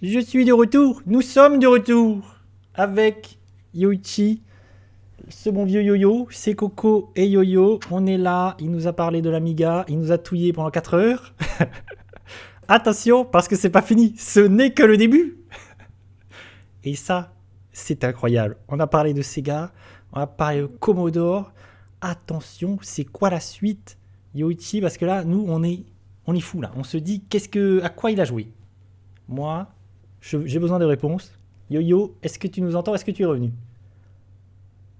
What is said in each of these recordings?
Je suis de retour, nous sommes de retour avec Yoichi, ce bon vieux Yo-Yo, c'est Coco et Yo-Yo. On est là, il nous a parlé de l'Amiga, il nous a touillé pendant 4 heures. Attention, parce que c'est pas fini, ce n'est que le début. Et ça, c'est incroyable. On a parlé de Sega, on a parlé de Commodore. Attention, c'est quoi la suite, Yoichi? Parce que là, nous, on est fou là. On se dit, à quoi il a joué? Moi, j'ai besoin de réponses. Yo-Yo, est-ce que tu nous entends? Est-ce que tu es revenu?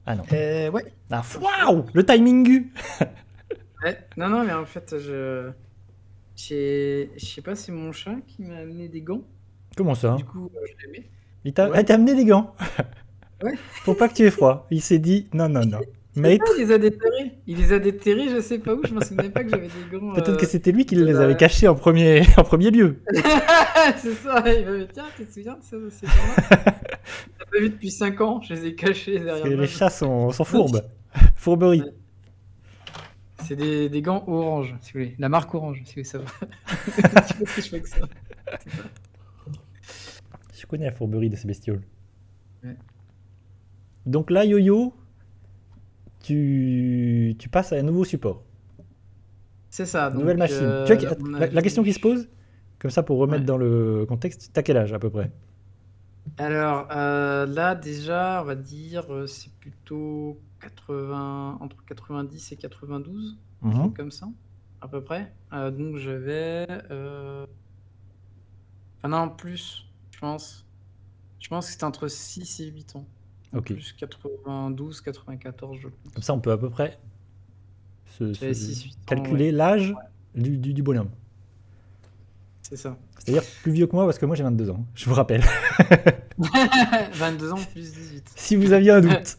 Ah non. Ouais. Ah, waouh, le timing. Ouais. Non, mais en fait, je sais pas, c'est mon chat qui m'a amené des gants. Comment ça? Du coup, je les mets. Il t'a Ouais. t'a amené des gants Ouais. pour pas que tu aies froid. Il s'est dit non, non, non. Je sais pas, Maître, il les a déterrés. Il les a déterrés, je sais pas où. Je m'en souvenais pas que j'avais des gants. peut-être que c'était lui qui de les avait la... cachés en premier, en premier lieu. C'est ça. Il m'a dit, tiens, tu te souviens de ça, ces gants-là? T'as pas vu depuis 5 ans. Je les ai cachés Parce derrière que le les meuble. chats sont fourbes. Fourberie. Ouais. C'est des gants orange, si vous voulez. La marque orange, si vous voulez savoir. Tu vois ce que je fais avec ça? Je connais la fourberie de ces bestioles. Ouais. Donc là, Yo-Yo, tu passes à un nouveau support. C'est ça. Donc, Nouvelle machine. là, on a La question qui se pose, comme ça pour remettre Ouais. dans le contexte, t'as quel âge à peu près? Alors, là, déjà, on va dire, c'est plutôt 80, entre 90 et 92, un truc comme ça, à peu près. Donc, j'avais. Enfin, non, plus, je pense. Je pense que c'était entre 6 et 8 ans. Donc, Ok. plus 92, 94, je Comme pense. ça, on peut à peu près J'avais 6-8 ans, calculer ouais. l'âge du bonhomme. C'est ça. C'est-à-dire plus vieux que moi, parce que moi j'ai 22 ans, je vous rappelle. 22 ans plus 18. Si vous aviez un doute.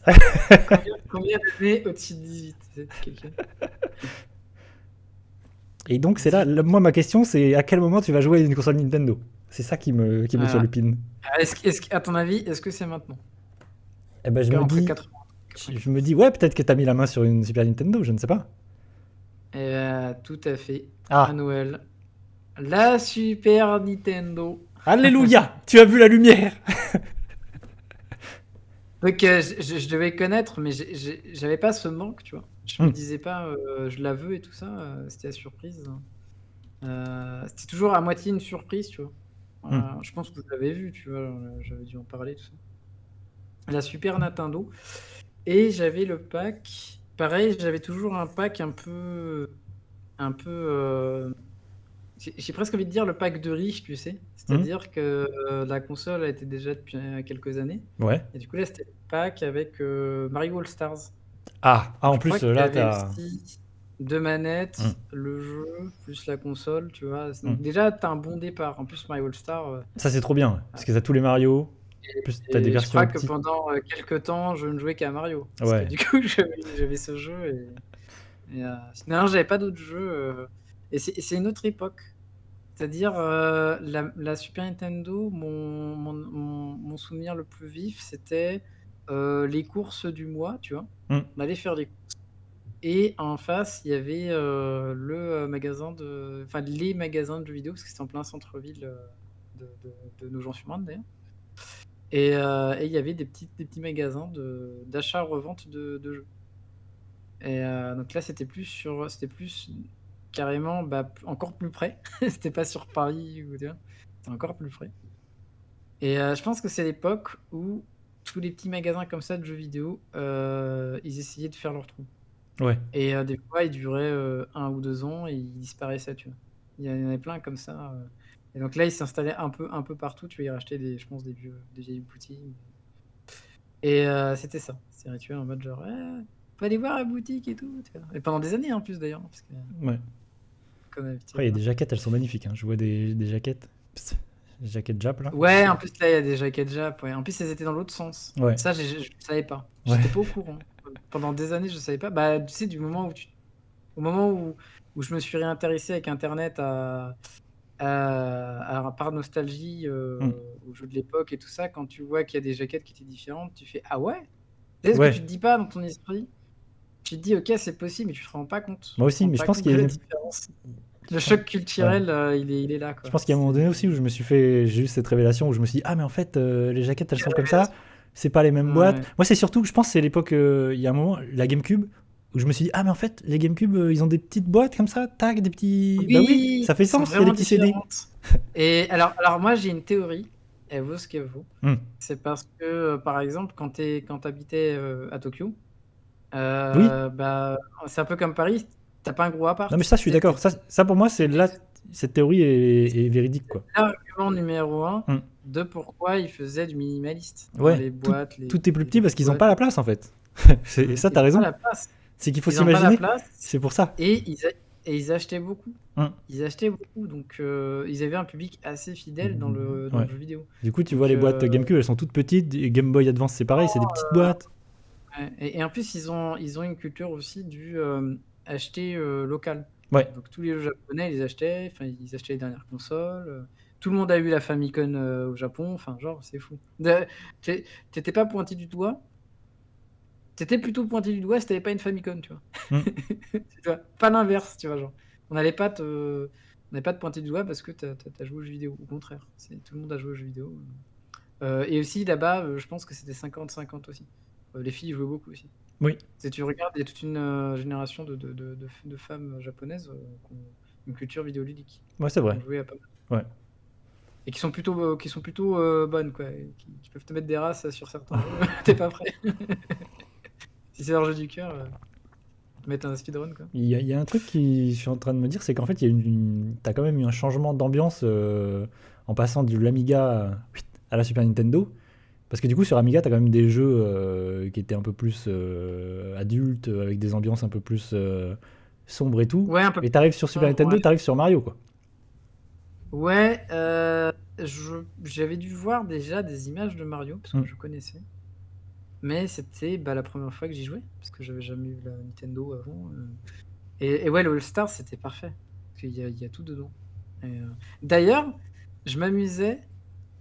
Combien d'années au-dessus de 18? C'est quelqu'un. Et donc, c'est là, moi ma question, c'est à quel moment tu vas jouer à une console Nintendo? C'est ça qui me turlupine. À ton avis, est-ce que c'est maintenant? Eh ben, Entre 80 je me dis, ouais, peut-être que t'as mis la main sur une Super Nintendo, je ne sais pas. Tout à fait. Ah, À Noël. La Super Nintendo. alléluia, tu as vu la lumière. Donc, je devais connaître, mais j'avais pas ce manque, tu vois. Je me disais pas, je la veux et tout ça. C'était la surprise. C'était toujours à moitié une surprise, tu vois. Je pense que vous l'avez vu, tu vois. J'avais dû en parler, tout ça. La Super Nintendo. Et j'avais le pack. Pareil, j'avais toujours un pack un peu. J'ai presque envie de dire le pack de riche, tu sais. C'est-à-dire que la console a été déjà depuis quelques années. Ouais. Et du coup, là, c'était le pack avec Mario All Stars. Ah, en Je crois plus, qu'il y là, avait t'as. aussi 2 manettes, le jeu, plus la console, tu vois. Donc, déjà, t'as un bon départ. En plus, Mario All Stars. Ça, c'est trop bien, parce que t'as tous les Mario. En plus, t'as des Et je versions crois que petites. pendant quelques temps, je ne jouais qu'à Mario. Parce que Ouais. du coup, j'avais ce jeu. Non, j'avais pas d'autres jeux. Et c'est une autre époque. C'est-à-dire, la Super Nintendo, mon souvenir le plus vif, c'était les courses du mois, tu vois. On allait faire les courses. Et en face, il y avait les magasins de jeux vidéo, parce que c'était en plein centre-ville de Nogent-sur-Marne, d'ailleurs. Et il y avait des petits magasins d'achat-revente de jeux. Et donc là, c'était plus carrément encore plus près. C'était pas sur Paris ou tu vois, c'était encore plus près. Et je pense que c'est l'époque où tous les petits magasins comme ça de jeux vidéo, ils essayaient de faire leur trou. Ouais. Et des fois, ils duraient 1 ou 2 ans et ils disparaissaient, tu vois. Il y en avait plein comme ça. Et donc là, ils s'installaient un peu partout. Tu vas y racheter des vieilles boutiques. Et c'était ça. C'était rituel en mode genre, faut aller voir la boutique et tout. Tu vois. Et pendant des années en plus d'ailleurs. Parce que, Ouais. comme d'habitude, Après, il y a voilà. des jaquettes, elles sont magnifiques. Hein. Je vois des jaquettes. Psst, des jaquettes Jap là. Ouais, en plus là, il y a des jaquettes Jap. Ouais. En plus, elles étaient dans l'autre sens. Ouais. Ça, je savais pas. Ouais. J'étais pas au courant. Pendant des années, je savais pas. Bah, tu sais, du moment où au moment où je me suis réintéressé avec Internet par nostalgie aux jeux de l'époque et tout ça, quand tu vois qu'il y a des jaquettes qui étaient différentes, tu fais ah ouais? C'est ce que tu te dis pas dans ton esprit. Tu te dis ok, c'est possible, mais tu te rends pas compte. Moi Tu te aussi, rends mais je pas pense compte qu'il de y a la une. différence. Le choc Ouais. culturel, il est là, Je quoi. pense qu'il y a un moment donné aussi où j'ai eu cette révélation où je me suis dit, ah, mais en fait, les jaquettes, elles Quelle sont comme ça, révélation. c'est pas les mêmes boîtes. Ouais. Moi, c'est surtout, je pense, c'est l'époque, il y a un moment, la GameCube, où je me suis dit, ah, mais en fait, les GameCube, ils ont des petites boîtes comme ça, tac, des petits. Bah oui, Oui, ça fait elles sont sens, il y a des vraiment petits CD. différentes. Et alors moi j'ai une théorie, elle vaut ce qu'elle vaut. Hmm. C'est parce que, par exemple, quand tu habitais à Tokyo, Oui, bah, c'est un peu comme Paris, t'as pas un gros non, mais appart. ça, je suis d'accord. Ça, pour moi, T'es- cette théorie est véridique, quoi. L'argument numéro un Hmm. de pourquoi ils faisaient du minimaliste dans Ouais, les tout, boîtes, tout est plus petit les parce qu'ils ont boîtes. pas la place, en fait. Et ça, Ils t'as n'ont pas raison. la place. C'est qu'il faut Ils n'ont pas la s'imaginer. place C'est pour ça. et ils achetaient beaucoup. Hmm. Ils achetaient beaucoup, donc ils avaient un public assez fidèle dans le Ouais. jeu vidéo. Du coup, tu vois Donc, les boîtes GameCube, elles sont toutes petites. Et Game Boy Advance, c'est pareil, c'est des petites boîtes. ouais. Et en plus, ils ont une culture aussi du acheter local. Ouais. Donc tous les jeux japonais, ils achetaient, enfin ils achetaient les dernières consoles. Tout le monde a eu la Famicom au Japon, enfin genre c'est fou. T'étais pas pointé du doigt. T'étais plutôt pointé du doigt si t'avais pas une Famicom, tu vois. Hmm. Tu vois, pas l'inverse, tu vois, genre. On n'allait pas te pointer du doigt parce que t'as joué aux jeux vidéo. Au contraire, tout le monde a joué aux jeux vidéo. Et aussi là-bas, je pense que c'était 50-50 aussi. Les filles jouaient beaucoup aussi. Oui. Si tu regardes, il y a toute une génération de femmes japonaises qui ont une culture vidéoludique. Ouais, c'est vrai. Qui ont joué à pas mal. Ouais. Et qui sont plutôt bonnes, quoi. Et qui peuvent te mettre des races sur certains jeux. T'es pas prêt. Si c'est leur jeu du cœur, mettre un speedrun, quoi. Il y a un truc qui je suis en train de me dire, c'est qu'en fait, t'as quand même eu un changement d'ambiance en passant de l'Amiga à la Super Nintendo. Parce que du coup, sur Amiga, t'as quand même des jeux qui étaient un peu plus adultes, avec des ambiances un peu plus sombres et tout. Ouais, un peu Et t'arrives sur Super sombre, Nintendo, ouais. t'arrives sur Mario, quoi. Ouais, j'avais dû voir déjà des images de Mario, parce que je connaissais. Mais c'était la première fois que j'y jouais, parce que j'avais jamais eu la Nintendo avant. Et ouais, le All-Star, c'était parfait. Parce qu'il y a tout dedans. D'ailleurs, je m'amusais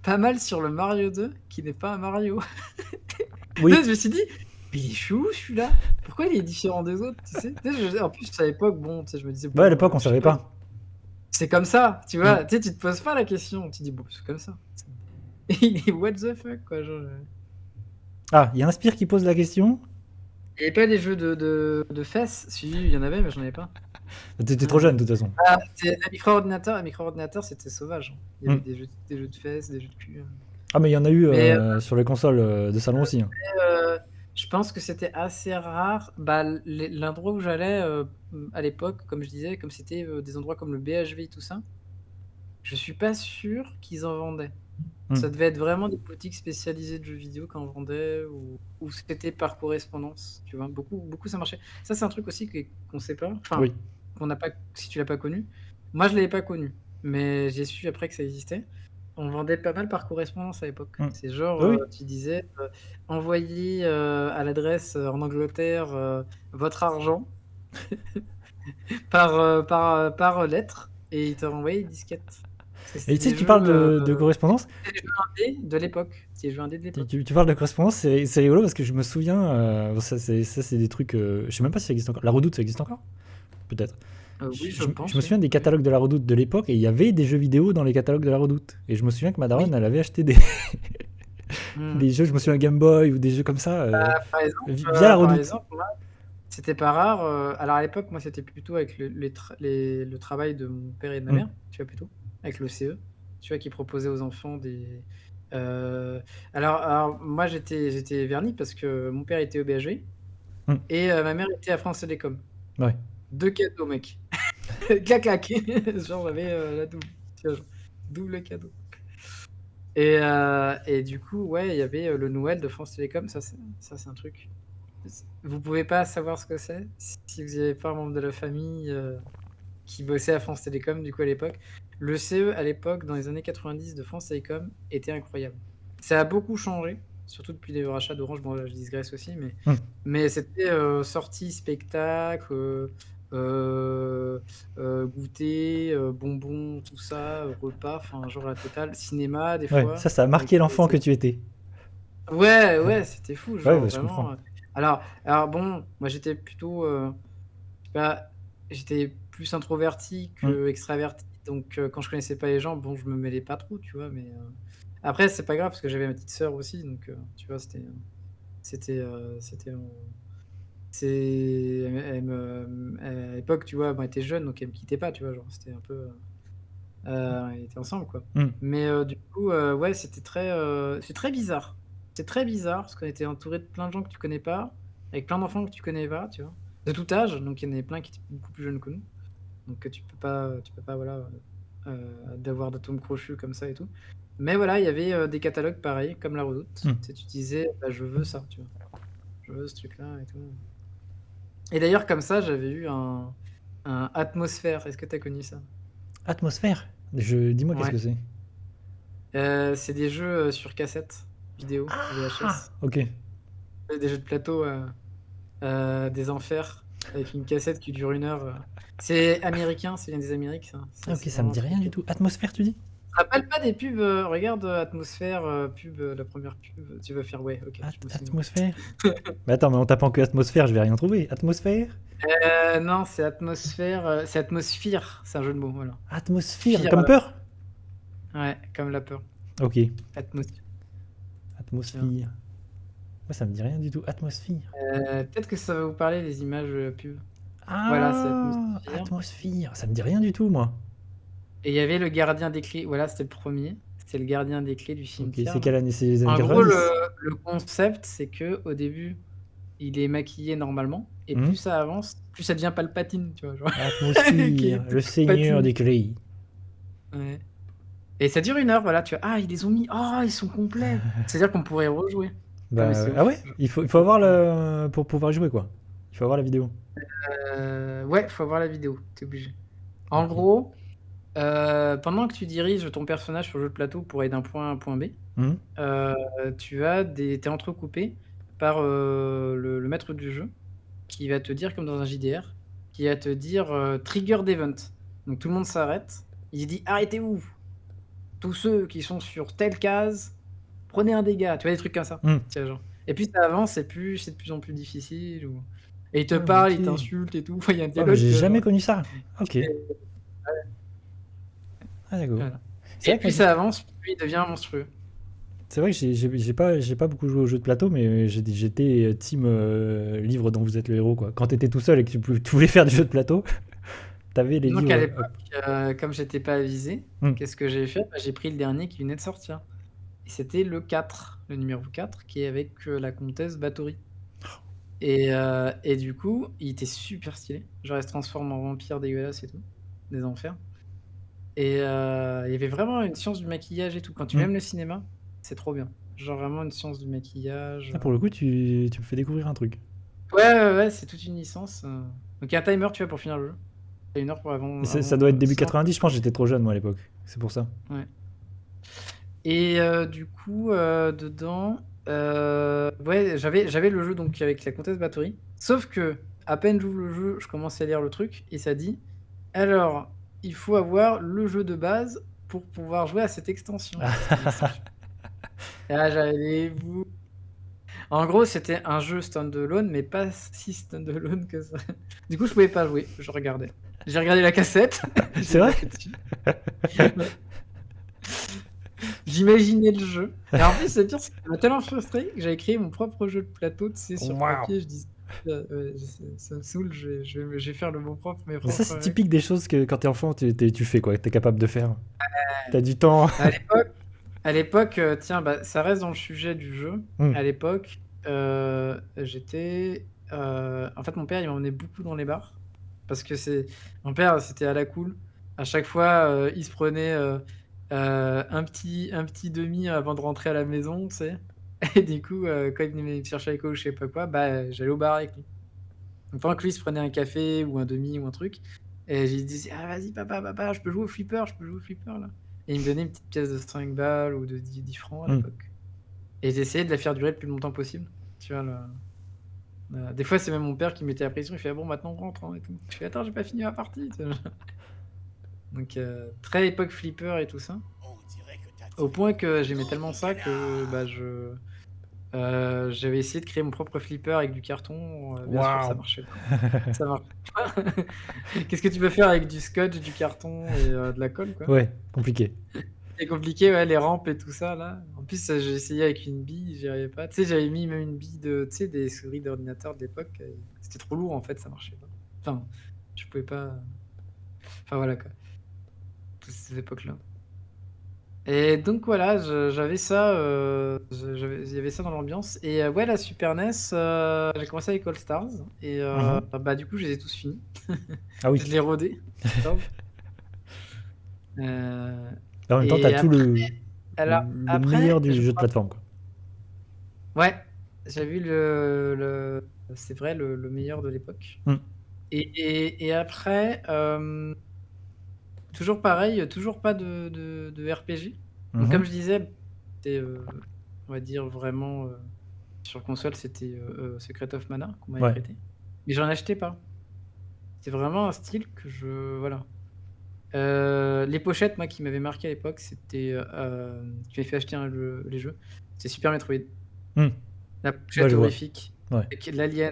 pas mal sur le Mario 2, qui n'est pas un Mario. Oui. Je me suis dit, mais il est chou celui-là. Pourquoi il est différent des autres, tu sais? En plus, à l'époque, bon, tu sais, je me disais, Ouais, à bon, l'époque, on je sais savait pas. c'est comme ça, tu vois. Tu sais, tu te poses pas la question. Tu dis, bon, c'est comme ça. Et what the fuck, quoi. Genre, Ah, il y a un Spire qui pose la question. il n'y avait pas des jeux de fesses? Si, il y en avait, mais j'en avais pas. T'étais trop jeune, de toute façon. Ah, un micro-ordinateur, c'était sauvage. Il y avait des jeux de fesses, des jeux de cul. Ah, mais il y en a eu Mais, sur les consoles de salon aussi. Hein. je pense que c'était assez rare. L'endroit où j'allais à l'époque, comme je disais, comme c'était des endroits comme le BHV, tout ça, je suis pas sûr qu'ils en vendaient. Ça devait être vraiment des boutiques spécialisées de jeux vidéo qui en vendaient, ou c'était par correspondance, tu vois. Beaucoup ça marchait. Ça, c'est un truc aussi qu'on sait pas. Enfin, Oui. qu'on n'a pas, si tu l'as pas connu. Moi, je l'avais pas connu, mais j'ai su après que ça existait. On vendait pas mal par correspondance à l'époque. C'est genre, Oui. tu disais, envoyez à l'adresse en Angleterre votre argent par lettre, et ils te renvoyaient une disquette. Et tu sais, tu parles de correspondance. C'était les jeux indés de l'époque. C'était les jeux indés de l'époque. Tu parles de correspondance, c'est rigolo parce que je me souviens, ça c'est des trucs, je sais même pas si ça existe encore. La Redoute, ça existe encore? Peut-être. Oui, je pense. me souviens des catalogues de la Redoute de l'époque et il y avait des jeux vidéo dans les catalogues de la Redoute. Et je me souviens que ma daronne, elle avait acheté des jeux, je me souviens Game Boy ou des jeux comme ça Par exemple, via la Redoute. moi, c'était pas rare. Alors à l'époque, moi, c'était plutôt avec le travail de mon père et de ma mère, tu vois, plutôt, avec le CE, tu vois, qui proposait aux enfants des. Alors moi, j'étais verni parce que mon père était au BHV et ma mère était à France Télécom. Ouais. 2 cadeaux, mec. Clac, clac. Genre, j'avais la double. Tu vois, genre, double cadeau. Et du coup, ouais, il y avait le Noël de France Télécom. Ça, c'est un truc. Vous pouvez pas savoir ce que c'est si vous n'avez pas un membre de la famille qui bossait à France Télécom, du coup, à l'époque. Le CE, à l'époque, dans les années 90 de France Télécom, était incroyable. Ça a beaucoup changé, surtout depuis les rachats d'Orange. Bon, là, je digresse aussi, mais c'était sortie, spectacle, goûter, bonbons, tout ça, repas, enfin, genre la totale, cinéma, des Ouais, fois. ça a marqué l'enfant que tu étais. Ouais, c'était fou, genre, Ouais, je vraiment. comprends. Alors bon, moi j'étais plutôt, j'étais plus introverti que extraverti, donc quand je connaissais pas les gens, bon, je me mêlais pas trop, tu vois? Mais après, c'est pas grave parce que j'avais ma petite sœur aussi, donc tu vois, c'était mon c'est à l'époque, tu vois, bon, elle était jeune, donc elle me quittait pas, tu vois? Genre, c'était un peu, on était ensemble, quoi. Mmh. Mais du coup, ouais, c'est très bizarre. C'est très bizarre parce qu'on était entouré de plein de gens que tu connais pas, avec plein d'enfants que tu connais pas, tu vois? De tout âge, donc il y en avait plein qui étaient beaucoup plus jeunes que nous. Donc tu peux pas, voilà, d'avoir d'atomes crochus comme ça et tout. Mais voilà, il y avait, des catalogues pareils, comme La Redoute. Mmh. Tu sais, tu disais: «Bah, je veux ça», tu vois? «Je veux ce truc-là et tout». Et d'ailleurs, comme ça, j'avais eu un Atmosphère. Est-ce que tu as connu ça? Atmosphère? Dis-moi qu'est-ce Ouais, que c'est? c'est des jeux, sur cassette vidéo, Ah! VHS. OK. Des jeux de plateau, des enfers avec une cassette qui dure 1 heure, C'est américain, ça vient des Amériques ça. Ah C'est OK, c'est ça me vraiment dit trop rien du cool. tout. Atmosphère, tu dis? Tu te rappelles pas des pubs, regarde, Atmosphère, pub, la première pub, tu vas faire: «Ouais, OK, je me souviens». Atmosphère? Mais attends, mais en tapant que atmosphère, je vais rien trouver. Atmosphère? Non, c'est Atmosphère, c'est Atmosphere, c'est un jeu de mots, voilà. Atmosphère, Fear comme peur? ouais, comme la peur. OK. Atmosphère, tu vois? Atmosphère. Moi, ça me dit rien du tout. Atmosphère. Peut-être que ça va vous parler les images, pub. Voilà, c'est Ah! Atmosphère Atmosphère. Ça me dit rien du tout, moi. et il y avait le gardien des clés, voilà, c'était le premier. C'était le gardien des clés du OK, cimetière c'est là. quelle année? C'est les années En gros, 90? le concept, c'est qu'au début, il est maquillé normalement et Mmh. plus ça avance, plus ça devient Palpatine, tu vois? Genre qui Atmosphère, est tout le seigneur Palpatine. des clés. Ouais et ça dure 1 heure, voilà, tu vois? «Ah, ils les ont mis. Oh, ils sont complets!» C'est-à-dire qu'on pourrait rejouer. Non, mais c'est Ah ouf. ouais? Il faut avoir le pour pouvoir jouer, quoi. Il faut avoir la vidéo. Ouais, faut avoir la vidéo, tu es obligé. En OK. gros, pendant que tu diriges ton personnage sur le jeu de plateau pour aller d'un point A à un point B, Mmh. heu, tu es entrecoupé par, le maître du jeu qui va te dire comme dans un JDR, qui va te dire, trigger d'event. Donc tout le monde s'arrête. Il dit: «Arrêtez-vous, tous ceux qui sont sur telle case, prenez un dégât», tu vois? Des trucs comme ça, Mmh. tu vois? Genre et plus ça avance et plus c'est de plus en plus difficile ou et il te Ah parle, il OK. t'insulte et tout. Enfin, il y a un Ouais, mais dialogue, j'ai tu vois? jamais Genre connu ça. OK. et Ah d'accord. voilà C'est et vrai que moi plus j'ai ça avance, plus il devient monstrueux. c'est vrai que j'ai pas beaucoup joué aux jeux de plateau, mais j'étais, team, livre dont vous êtes le héros, quoi. Quand t'étais tout seul et que tu voulais faire des jeux de plateau, t'avais les Donc à livres, l'époque, hop. comme j'étais pas avisé, Mmh. qu'est-ce que j'ai fait? Bah, j'ai pris le dernier qui venait de sortir et c'était le 4, le numéro 4 qui est avec, la comtesse Bathory et du coup, il était super stylé. Genre, elle se transforme en vampire dégueulasse et tout, des enfers et il y avait vraiment une science du maquillage et tout. Quand tu Mmh. aimes le cinéma, c'est trop bien. Genre vraiment une science du maquillage, Ah pour le coup, tu me fais découvrir un truc. ouais, ouais, ouais, c'est toute une licence, donc il y a un timer, tu vois, pour finir le jeu. Tu as 1 heure pour Mais avant ça doit être début ça, 90, je pense, j'étais trop jeune moi à l'époque. C'est pour ça. ouais. Et du coup, dedans, ouais, j'avais le jeu donc avec la comtesse Bathory. Sauf que à peine j'ouvre le jeu, je commence à lire le truc et ça dit: «Alors, il faut avoir le jeu de base pour pouvoir jouer à cette extension». C'était une extension. Et là, j'avais des boules. En gros, c'était un jeu stand-alone, mais pas si stand-alone que ça. Du coup, je pouvais pas jouer, je regardais. J'ai regardé la cassette, C'est j'ai vrai? zappé dessus. Ouais. J'imaginais le jeu et en plus, le pire, c'est que ça m'a tellement frustré que j'avais créé mon propre jeu de plateau, tu sais, sur Waouh! papier. Je dis: ouais, ça me saoule, je vais faire mes Mais ça, propres c'est règles». typique des choses que quand t'es enfant, tu fais quoi, tu es capable de faire. T'as du temps. À l'époque à l'époque, tiens, bah, ça reste dans le sujet du jeu. Mmh. À l'époque, en fait, mon père, il m'emmenait beaucoup dans les bars parce que mon père, c'était à la cool. À chaque fois, il se prenait, un petit demi avant de rentrer à la maison, tu sais? Et du coup, quand il venait me chercher à l'école ou je sais pas quoi, bah, j'allais au bar avec lui. Donc pendant que lui, il se prenait un café ou un demi ou un truc et je lui disais: «Ah vas-y papa, je peux jouer au flipper, je peux jouer au flipper là?» Et il me donnait une petite pièce de 5 balles ou de 10 francs à Mmh. l'époque et j'essayais de la faire durer le plus longtemps possible. Tu vois le des fois, c'est même mon père qui me mettait la pression, il fait: «Ah bon maintenant on rentre, hein et tout». Je fais: «Attends, j'ai pas fini ma partie», tu vois? Donc très époque flipper et tout ça, au point que j'aimais tellement ça que, bah, je J'avais essayé de créer mon propre flipper avec du carton, bien sûr ça Waouh! marchait pas. Ça marche pas. Qu'est-ce que tu peux faire avec du scotch, du carton et de la colle, quoi? Ouais, compliqué. C'est compliqué, ouais, les rampes et tout ça là. En plus, j'ai essayé avec une bille, j'y arrivais pas. Tu sais, j'avais mis même une bille de tu sais, des souris d'ordinateur de l'époque, c'était trop lourd en fait, ça marchait pas. Enfin, je pouvais pas enfin voilà quoi, toutes ces époques-là. Et donc voilà, j'avais ça, il y avait ça dans l'ambiance et ouais, la Super NES, j'ai commencé avec All Stars et Mmh. bah, du coup, je les ai tous finis. Ah oui. Je l'ai rodé, All Stars. Heu En même temps, tu as et tout après le alors le après, meilleur du je jeu de crois plateforme, quoi. ouais, j'ai vu c'est vrai, le meilleur de l'époque Mmh. et après, toujours pareil, toujours pas de RPG. Donc Mmh. comme je disais, c'était, on va dire vraiment, sur console, c'était, Secret of Mana qu'on m'avait Ouais. prêté, mais j'en achetais pas. C'est vraiment un style que je voilà. Les pochettes, moi, qui m'avaient marqué à l'époque, c'était, qui m'avaient fait acheter les jeux, c'est Super Metroid. Mmh. La Ouais, pochette je vois. horrifique Ouais. avec l'alien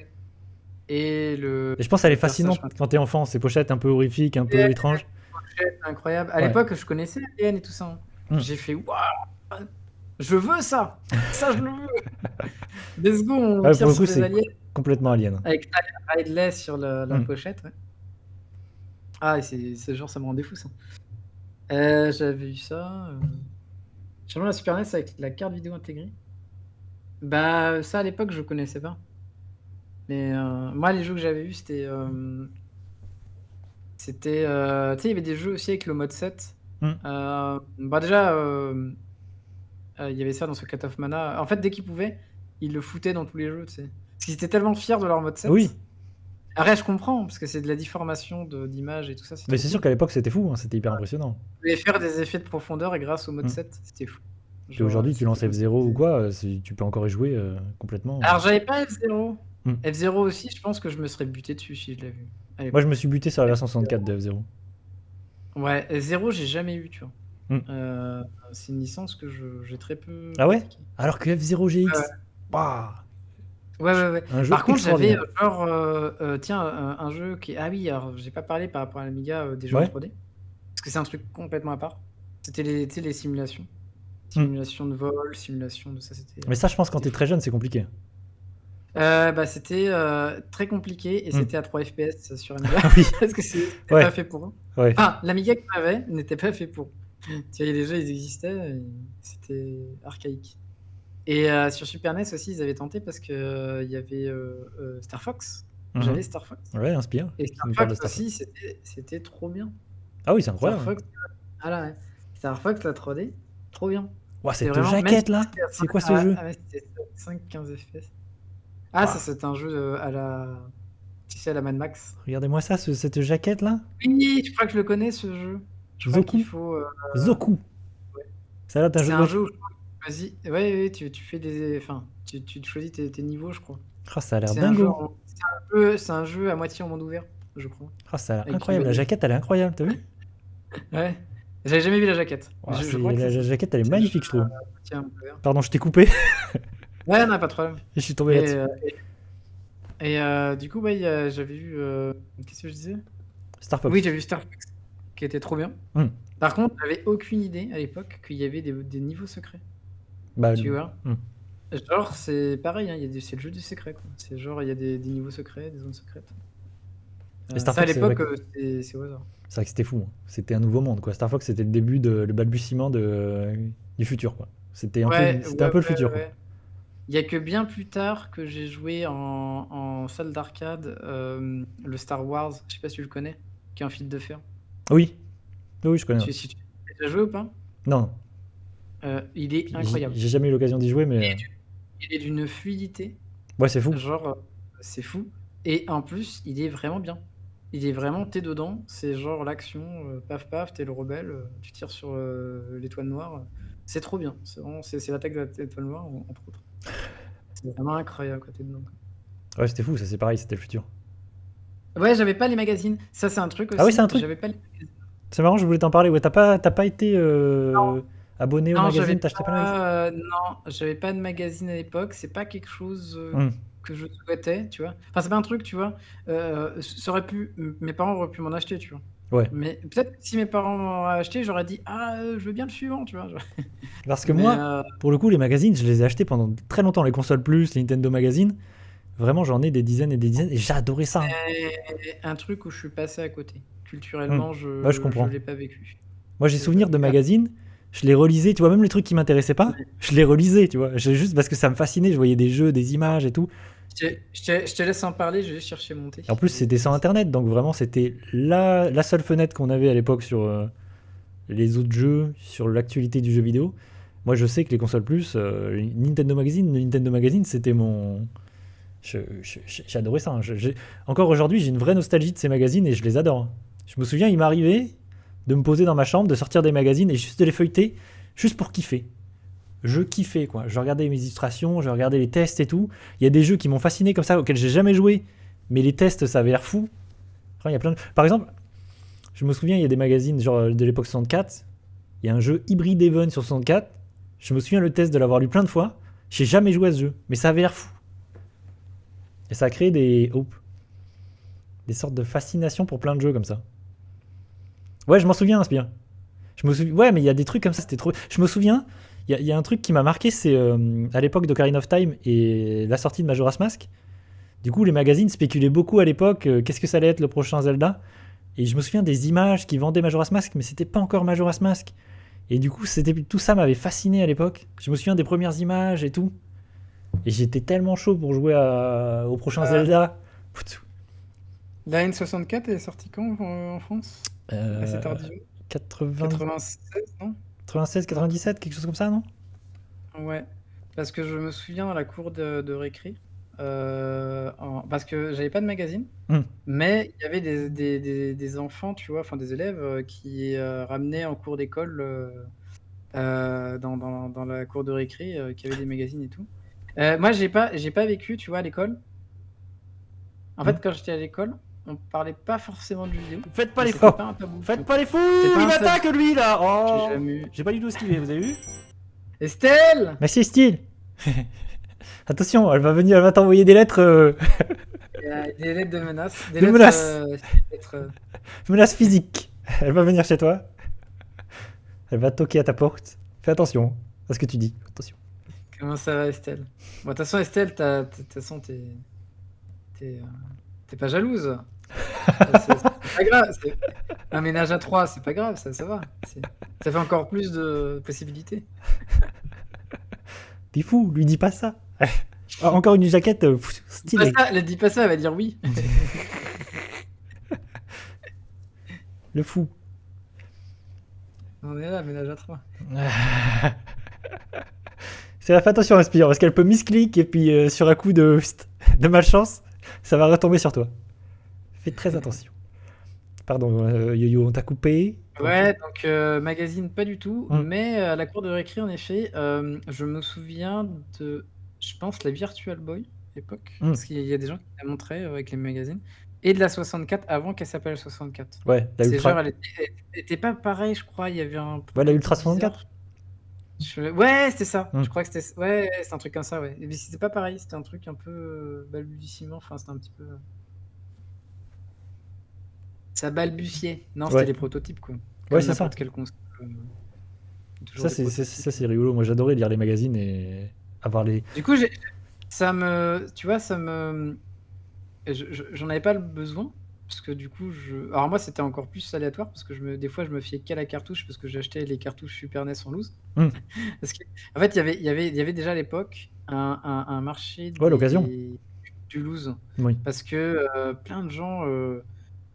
et Et je pense qu'elle est le personnage fascinante quand principal. tu es enfant, ces pochettes un peu horrifiques, un Ouais, peu étranges. pochette incroyable. À Ouais. l'époque, je connaissais Alien et tout ça, hein. Mmh. J'ai fait: «Waouh! Je veux ça! Ça, je le veux! Let's go, on Ah ouais, pour tire le sur coup, des c'est aliens» complètement alien. avec Ridley sur la Mmh. pochette, ouais. Ah et c'est genre ça me rendait fou ça. J'avais eu ça, justement la Super NES avec la carte vidéo intégrée. Bah, ça à l'époque je connaissais pas. Mais, moi les jeux que j'avais eu tu sais il y avait des jeux aussi avec le mode 7. Mmh. Bah, déjà, il y avait ça dans Secret of Mana. En fait, dès qu'ils pouvaient, ils le foutaient dans tous les jeux, tu sais? Parce qu'ils étaient tellement fiers de leur mode Oui, 7. Après je comprends, parce que c'est de la déformation d'images et tout ça, c'est mais trop c'est sûr cool. qu'à l'époque, c'était fou, hein, c'était hyper impressionnant. Ils pouvaient faire des effets de profondeur et grâce au mode Mmh. 7, c'était fou. Puis Genre, aujourd'hui, tu c'était lances F0 ou optimisé. quoi, tu peux encore y jouer, complètement. Alors j'avais pas F0. Mmh. F0 aussi, je pense que je me serais buté dessus si je l'avais vu, à Moi, je me l'époque. suis buté sur la version 64 de F0. Ouais, F0 j'ai jamais eu, tu vois? Mmh. Heu, c'est une licence que j'ai très peu Ah ouais? pratiquée. Alors que F0 Ouais, GX, ouais. waouh! Ouais, ouais, ouais. Un jeu Par contre, j'avais, extraordinaire. genre, tiens, un jeu qui ah oui, alors j'ai pas parlé par rapport à l'Amiga, des jeux en Ouais? 3D, parce que c'est un truc complètement à part. C'était les tu sais, les simulations. Mmh. Simulation de vol, simulation de ça, Mais ça, je pense, quand c'était tu es fou. très jeune, c'est compliqué. Bah, c'était, très compliqué et Mmh. c'était à 3 FPS sur Amiga Ah oui, parce que c'était pas ouais, fait pour eux. ouais. Enfin, l'Amiga que j'avais n'était pas fait pour. Tu vois, les jeux, ils existaient et c'était archaïque. Et sur Super NES aussi, ils avaient tenté parce que, il y avait, Star Fox. Mmh. J'avais Star Fox Ouais, Inspire, et qui Star nous parle de Fox Star Fox. aussi, c'était trop bien. Ah oui, c'est Star incroyable. Fox, ah là, ouais. Star Fox, la 3D, trop bien. Waouh, C'était cette vraiment même si jaquette là, c'était à c'est 5 quoi ce ah jeu? ah ouais, c'était 5-15 FPS. Ah ça, Waouh, c'était un jeu, à la tu sais, à la Mad Max. regardez-moi ça, cette jaquette là. Oui, je crois que je le connais ce jeu. Je crois qu'il Zoku, faut, Zoku. ouais. Ça a l'air d'un jeu C'est de un voiture. jeu où je crois que tu choisis ouais, ouais, tu fais des enfin, tu choisis tes niveaux, je crois. Ah, ça a l'air C'est un jeu dingo. en c'est un jeu à moitié en monde ouvert, je crois, Ah, ça a l'air avec une incroyable. bonne La musique. jaquette, elle est incroyable, t'as vu? Ouais. J'avais jamais vu la jaquette, mais Waouh, je crois que la jaquette, elle est c'est le jeu magnifique, je trouve. à moitié en monde ouvert. Pardon, je t'ai coupé Ouais, non, pas de problème. et je suis tombé Et là-dessus. du coup, ouais, j'avais vu, qu'est-ce que je disais? Star Oui, Fox. j'avais vu Star Fox, qui était trop bien. Mmh. Par contre, j'avais aucune idée à l'époque qu'il y avait des niveaux secrets, Bah, tu vois? mmh. Genre, c'est pareil, hein, il y a c'est le jeu du secret, quoi. C'est genre, il y a des niveaux secrets, des zones secrètes. Et Star Ça à Fox, c'est vrai l'époque, que c'est au hasard. c'est vrai que c'était fou, hein. C'était un nouveau monde, quoi. Star Fox, c'était le début le balbutiement du futur, quoi. Ouais, C'était un ouais, peu le ouais, futur, quoi. ouais. Il y a que bien plus tard que j'ai joué en salle d'arcade, le Star Wars, je sais pas si tu le connais? Qui est en fil de fer. Oui, oui, oui, je connais, ouais. Tu as déjà joué ou pas? Non, Il est incroyable. j'ai jamais eu l'occasion d'y jouer, mais Il est d'une fluidité, ouais, c'est fou. genre, c'est fou et en plus, il est vraiment bien. Il est vraiment tu es dedans, c'est genre l'action, paf paf, tu es le rebelle, tu tires sur, l'étoile noire, c'est trop bien. C'est vraiment c'est l'attaque de l'étoile noire, entre autres. C'est vraiment incroyable quand tu es dedans, quoi. Ouais, c'était fou, ça, c'est pareil, c'était le futur. Ouais, j'avais pas les magazines. Ça, c'est un truc Ah oui, c'est un aussi, truc. j'avais pas les magazines. C'est marrant, je voulais t'en parler. Ouais, t'as pas été Non, Abonné au Non, j'avais magazine, t'achetais pas le magazine? non, j'avais pas de magazine à l'époque. C'est pas quelque chose, Hmm. que je souhaitais, tu vois? Enfin, c'est pas un truc, tu vois? Ça aurait pu mes parents auraient pu m'en acheter, tu vois? Ouais. Mais peut-être que si mes parents m'en avaient acheté, j'aurais dit: «Ah, je veux bien le suivant», tu vois? Genre Parce que mais moi, pour le coup, les magazines, je les ai achetés pendant très longtemps. Les consoles plus, les Nintendo Magazine. Vraiment, j'en ai des dizaines et des dizaines. Et j'ai adoré ça. c'est un truc où je suis passé à côté. Hmm. Culturellement, Ouais, je je comprends. l'ai pas vécu. Moi, j'ai Je l'ai pas souvenir de vécu. Ah, magazines. Je les relisais, tu vois, même les trucs qui m'intéressaient pas, mais je les relisais, tu vois. Juste parce que ça me fascinait. Je voyais des jeux, des images et tout. je te laisse en parler, je vais juste chercher mon thé. Et en plus, c'était sans internet. Donc vraiment, c'était la seule fenêtre qu'on avait à l'époque sur les autres jeux, sur l'actualité du jeu vidéo. Moi, je sais que les consoles plus, Nintendo Magazine, c'était mon. J'ai adoré ça. Encore aujourd'hui, j'ai une vraie nostalgie de ces magazines et je les adore. Je me souviens, il m'arrivait de me poser dans ma chambre, de sortir des magazines et juste de les feuilleter, juste pour kiffer. Je kiffais, quoi. Je regardais mes illustrations, je regardais les tests et tout. Il y a des jeux qui m'ont fasciné comme ça, auxquels j'ai jamais joué, mais les tests, ça avait l'air fou. Enfin, il y a plein de... Par exemple, je me souviens, il y a des magazines genre de l'époque 64. Il y a un jeu Hybrid Heaven sur 64. Je me souviens le test de l'avoir lu plein de fois. J'ai jamais joué à ce jeu, mais ça avait l'air fou. Et ça a créé des sortes de fascination pour plein de jeux comme ça. Ouais, je m'en souviens, c'est bien. Ouais, mais il y a des trucs comme ça, c'était trop. Je me souviens, il y a un truc qui m'a marqué, c'est à l'époque d'Ocarina of Time et la sortie de Majora's Mask. Du coup, les magazines spéculaient beaucoup à l'époque, qu'est-ce que ça allait être le prochain Zelda. Et je me souviens des images qui vendaient Majora's Mask, mais c'était pas encore Majora's Mask. Et du coup, tout ça m'avait fasciné à l'époque. Je me souviens des premières images et tout. Et j'étais tellement chaud pour jouer au prochain Euh, Zelda. la N64 est sortie quand en France? Assez Euh, tardivement. 80, 96, non? 96, 97, quelque chose comme ça, non? Ouais. Parce que je me souviens à la cour de récré, parce que j'avais pas de magazine, Hmm. mais il y avait des enfants, tu vois, enfin des élèves qui ramenaient en cours d'école, dans la cour de récré, qui avaient des magazines et tout. Moi, j'ai pas vécu, tu vois, à l'école. En Hmm. fait, quand j'étais à l'école, on parlait pas forcément de jeux vidéo. Faites pas Et les c'était fous. pas un tabou. Faites pas les fous. C'est pas Il un tabou. m'attaque lui là. J'ai Oh. jamais eu. J'ai pas du tout esquivé, vous avez vu? Estelle! Merci Style. Attention, elle va venir, elle va t'envoyer des lettres, Il y a des lettres de menaces. Des de lettres, menaces, lettres, menaces physiques. Elle va venir chez toi. Elle va toquer à ta porte. Fais attention à ce que tu dis. Attention. Comment ça va, Estelle? Bon, de toute façon, Estelle, de toute façon, t'es, t'es pas jalouse. C'est pas grave. Un ménage à trois, c'est pas grave, ça va. Ça fait encore plus de possibilités. T'es fou, lui dis pas ça. Ah, encore une jaquette stylée. Dis pas ça, elle va dire oui. Le fou. On est là, ménage à trois. C'est la fais attention, Inspire, parce qu'elle peut misclick et puis sur un coup de malchance, ça va retomber sur toi. Fais très attention. Pardon, Yo-Yo, on t'a coupé. Ouais, donc magazine, pas du tout. Hmm. Mais à la cour de récré, en effet, je me souviens de, je pense, la Virtual Boy, à l'époque. Hmm. Parce qu'il y a des gens qui la montraient avec les magazines. Et de la 64 avant qu'elle s'appelle 64. Ouais, la C'est Ultra. genre, elle était pas pareil, je crois. Il y avait un. Ouais, la truc Ultra bizarre. 64. Ouais, c'était ça. Hmm. Je crois que c'était. Ouais, c'est un truc comme ça, ouais. Mais c'était pas pareil. C'était un truc un peu balbutiement. Enfin, c'était un petit peu. Ça balbutiait. Non, c'était Ouais. les prototypes, quoi. Ouais, Comme c'est ça. n'importe quelle console. Ça, Toujours des prototypes. c'est rigolo. Moi, j'adorais lire les magazines et avoir les. Du coup, ça me. Tu vois, ça me. J'en avais pas le besoin. Parce que du coup, alors moi, c'était encore plus aléatoire. Parce que des fois, je me fiais qu'à la cartouche. Parce que j'achetais les cartouches Super NES en loose. Hmm. Parce que, en fait, il y avait déjà à l'époque un marché Ouais, l'occasion. du loose. Oui. Parce que plein de gens,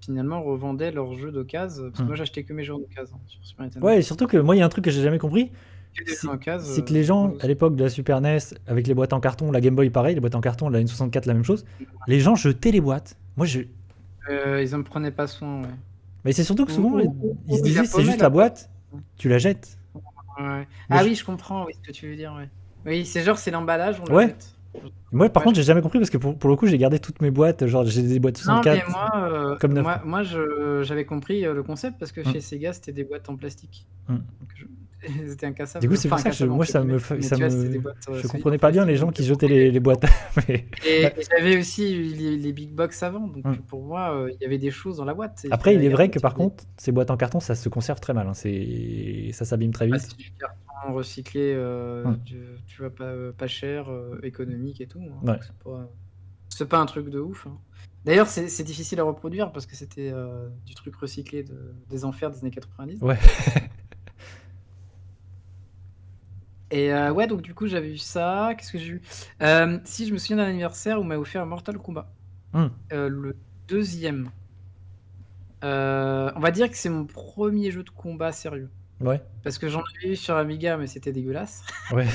finalement, revendaient leurs jeux d'occasion. Parce que moi, j'achetais que mes jeux d'occasion sur Super Nintendo. Ouais, et surtout que moi, il y a un truc que j'ai jamais compris. Que des jeux d'occasion, C'est que les gens, loose. à l'époque de la Super NES, avec les boîtes en carton, la Game Boy pareil, les boîtes en carton, la N64 la même chose, les gens jetaient les boîtes. Moi, Ils en prenaient pas soin, ouais. Mais c'est surtout que souvent, ils se Ou disaient, c'est juste la boîte, tu la jettes. Ouais. Mais Ah oui, je comprends oui, ce que tu veux dire, ouais. Oui, c'est genre, c'est l'emballage, on Ouais. le jette. Moi, par Ouais, contre, j'ai jamais compris parce que pour le coup, j'ai gardé toutes mes boîtes. Genre, j'ai des boîtes Non, mais 64 comme neuf. moi j'avais compris le concept parce que Mm. chez Sega, c'était des boîtes en plastique. Mm. Donc, C'était Du incassables, coup, c'est enfin pour ça que incassables moi, entre guillemets, mais tu vois, c'était des boîtes, je solides comprenais en pas bien les plastique, gens donc qui jetaient pour le les boîtes. Mais, ouais. et j'avais aussi les big box avant, donc Mm. pour moi, il y avait des choses dans la boîte et il Après, fallait il la est vrai garder, que tu par vois? Des contre, ces boîtes en carton, ça se conserve très mal, hein. Ça s'abîme très bah, vite. c'est du carton recyclé, Mm. tu vois, pas cher, économique et tout, hein, Ouais. donc c'est pas un truc de ouf, hein. D'ailleurs, c'est difficile à reproduire parce que c'était, du truc recyclé des enfers des années 90. Ouais. Et ouais, donc du coup, j'avais eu ça. Qu'est-ce que j'ai eu? Si, je me souviens d'un anniversaire où on m'a offert Mortal Kombat, Mm. le deuxième. On va dire que c'est mon premier jeu de combat sérieux. Ouais. Parce que j'en avais eu sur Amiga, mais c'était dégueulasse. Ouais.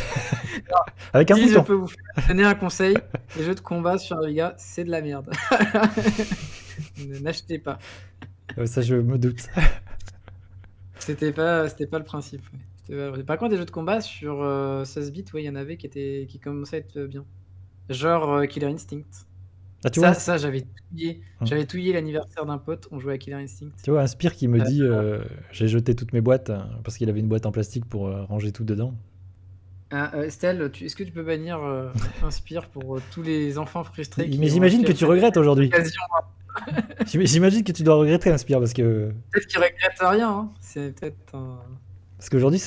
Avec un Si je bouton. peux vous donner un conseil, les jeux de combat sur Amiga, c'est de la merde. N'achetez pas. Ça, je me doute. C'était pas le principe, ouais. Par contre, les jeux de combat sur, 16 bits, ouais, il y en avait qui commençaient à être, bien. Genre, Killer Instinct. Ah, tu vois, Ça, j'avais touillé. Mm. J'avais touillé l'anniversaire d'un pote, on jouait à Killer Instinct. Tu vois, un Spire qui me Heu, dit j'ai jeté toutes mes boîtes parce qu'il avait une boîte en plastique pour ranger tout dedans. Estelle, est-ce que tu peux bannir, Inspire pour, tous les enfants frustrés Mais j'imagine que tu achètent regrettes des aujourd'hui. occasions? J'imagine que tu dois regretter un Spire Peut-être qu'ils regrettent rien, hein. C'est peut-être un parce qu'aujourd'hui,